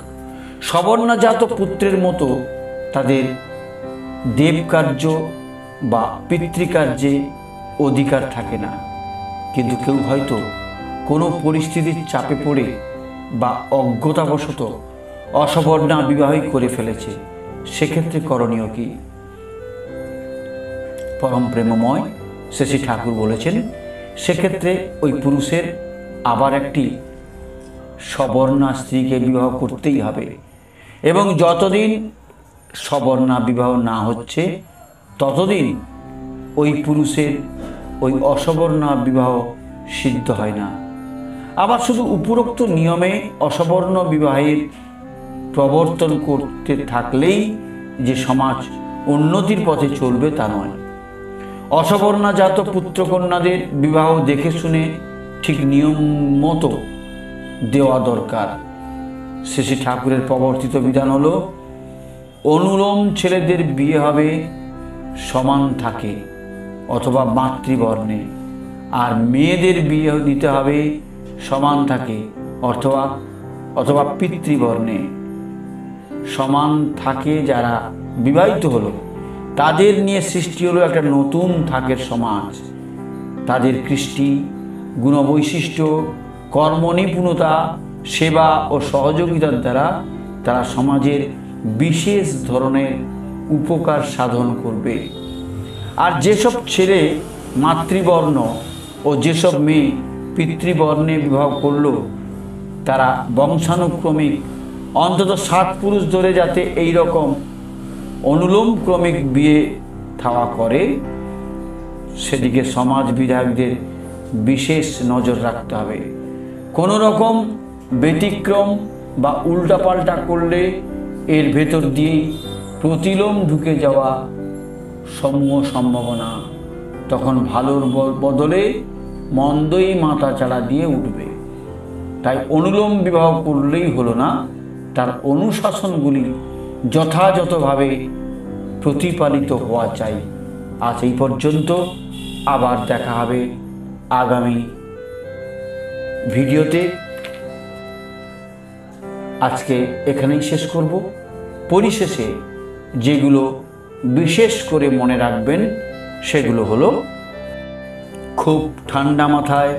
A: সবর্ণাজাত পুত্রের মতো তাদের দেবকার্য বা পিতৃকার্যে অধিকার থাকে না। কিন্তু কেউ হয়তো কোনো পরিস্থিতির চাপে পড়ে বা অজ্ঞতাবশত অসবর্ণা বিবাহই করে ফেলেছে, সেক্ষেত্রে করণীয় কি? পরম প্রেমময় শ্রী ঠাকুর বলেছেন, সেক্ষেত্রে ওই পুরুষের আবার একটি সবর্ণা স্ত্রীকে বিবাহ করতেই হবে এবং যতদিন সবর্ণা বিবাহ না হচ্ছে ততদিন ওই পুরুষের ওই অসবর্ণা বিবাহ সিদ্ধ হয় না। আবার শুধু উপরোক্ত নিয়মে অসবর্ণ বিবাহের প্রবর্তন করতে থাকলেই যে সমাজ উন্নতির পথে চলবে তা নয়। অসবর্ণাজাত পুত্রকন্যাদের বিবাহ দেখে শুনে ঠিক নিয়ম মতো দেওয়া দরকার। শ্রী ঠাকুরের প্রবর্তিত বিধান হলো, অনুলোম ছেলেদের বিয়ে হবে সমান থাকে অথবা মাতৃবর্ণে, আর মেয়েদের বিয়ে দিতে হবে সমান থাকে অথবা পিতৃবর্ণে। সমান থাকে যারা বিবাহিত হলো তাদের নিয়ে সৃষ্টি হলো একটা নতুন থাকের সমাজ। তাদের কৃষ্টি, গুণবৈশিষ্ট্য, কর্মনিপুণতা, সেবা ও সহযোগিতার দ্বারা তারা সমাজের বিশেষ ধরনের উপকার সাধন করবে। আর যেসব ছেলে মাতৃবর্ণ ও যেসব মেয়ে পিতৃবর্ণে বিবাহ করল, তারা বংশানুক্রমিক অন্তত 7 পুরুষ ধরে যাতে এই রকম অনুলোম ক্রমিক বিয়ে থাওয়া করে, সেদিকে সমাজ বিধায়কদের বিশেষ নজর রাখতে হবে। কোনো রকম ব্যতিক্রম বা উল্টাপাল্টা করলে এর ভেতর দিয়েই প্রতিলোম ঢুকে যাওয়া সম্ভাবনা। তখন ভালোর বদলে মন্দই মাথা চাড়া দিয়ে উঠবে। তাই অনুলোম বিবাহ করলেই হলো না, তার অনুশাসনগুলি যথাযথভাবে প্রতিপালিত হওয়া চাই। আজ এই পর্যন্ত, আবার দেখা হবে আগামী ভিডিওতে। আজকে এখানেই শেষ করব। পরিশেষে যেগুলো বিশেষ করে মনে রাখবেন সেগুলো হলো, খুব ঠান্ডা মাথায়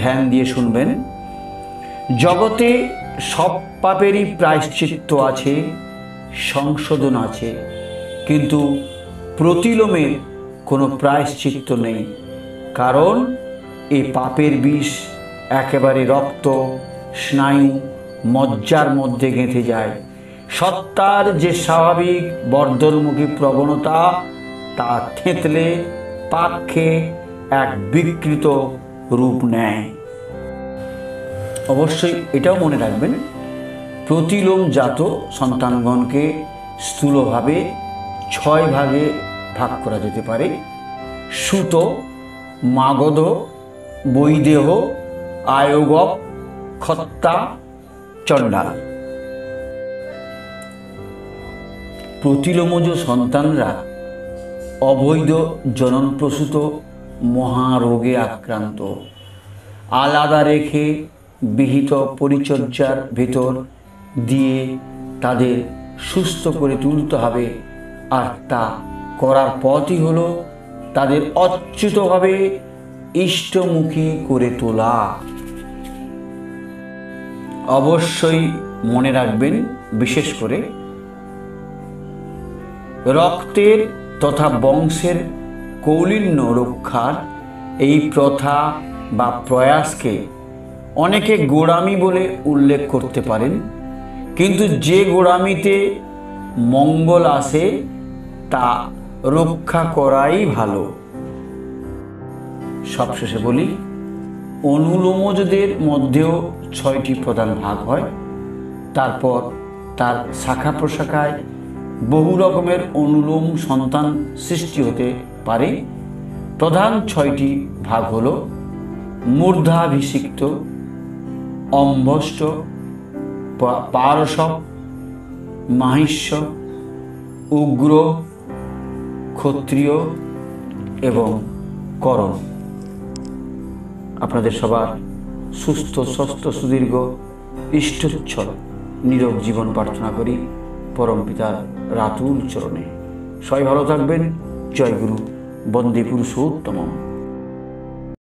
A: ধ্যান দিয়ে শুনবেন। জগতে সব পাপেরই প্রায়শ্চিত্ত আছে, সংশোধন আছে, কিন্তু প্রতিলোমের কোনো প্রায়শ্চিত্ত নেই। কারণ এই পাপের বিষ একেবারে রক্ত, স্নায়ু, মজ্জার মধ্যে গেঁথে যায়। সত্তার যে স্বাভাবিক বর্ধনমুখী প্রবণতা, তা থেঁতলে পাক্ষে এক বিকৃত রূপ নেয়। অবশ্যই এটাও মনে রাখবেন, প্রতিলোমজাত সন্তানগণকে স্থূলভাবে 6 ভাগে ভাগ করা যেতে পারে: সুত, মাগধ, বৈদেহ, আয়োগক, খত্তা, চণ্ডাল। প্রতিলোমজ সন্তানরা অবৈধ জননপ্রসূত মহারোগে আক্রান্ত। আলাদা রেখে বিহিত পরিচর্যার ভেতর দিয়ে তাদের সুস্থ করে তুলতে হবে। আর তা করার পথই হলো তাদের অচ্যুতভাবে ইষ্টমুখী করে তোলা। অবশ্যই মনে রাখবেন, বিশেষ করে রক্তের তথা বংশের কৌলিন্য রক্ষার এই প্রথা বা প্রয়াসকে অনেকে গোঁড়ামি বলে উল্লেখ করতে পারেন, কিন্তু যে গোঁড়ামিতে মঙ্গল আসে তা রক্ষা করাই ভালো। সবশেষে বলি, অনুলোমজদের মধ্যেও 6টি প্রধান ভাগ হয়। তারপর তার শাখা প্রশাখায় বহু রকমের অনুলোম সন্তান সৃষ্টি হতে পারে। প্রধান 6টি ভাগ হল মূর্ধাভিষিক্ত, অম্ভষ্ট, পারশব, মাহিষ্য, উগ্র, ক্ষত্রিয় এবং করণ। আপনাদের সবার সুস্থ, স্বস্থ, সুদীর্ঘ, ইষ্টোচ্ছল, নীরব জীবন প্রার্থনা করি পরম পিতার রাতুল চরণে। সবাই ভালো থাকবেন। জয় গুরু। বন্দে পুরুষোত্তমম।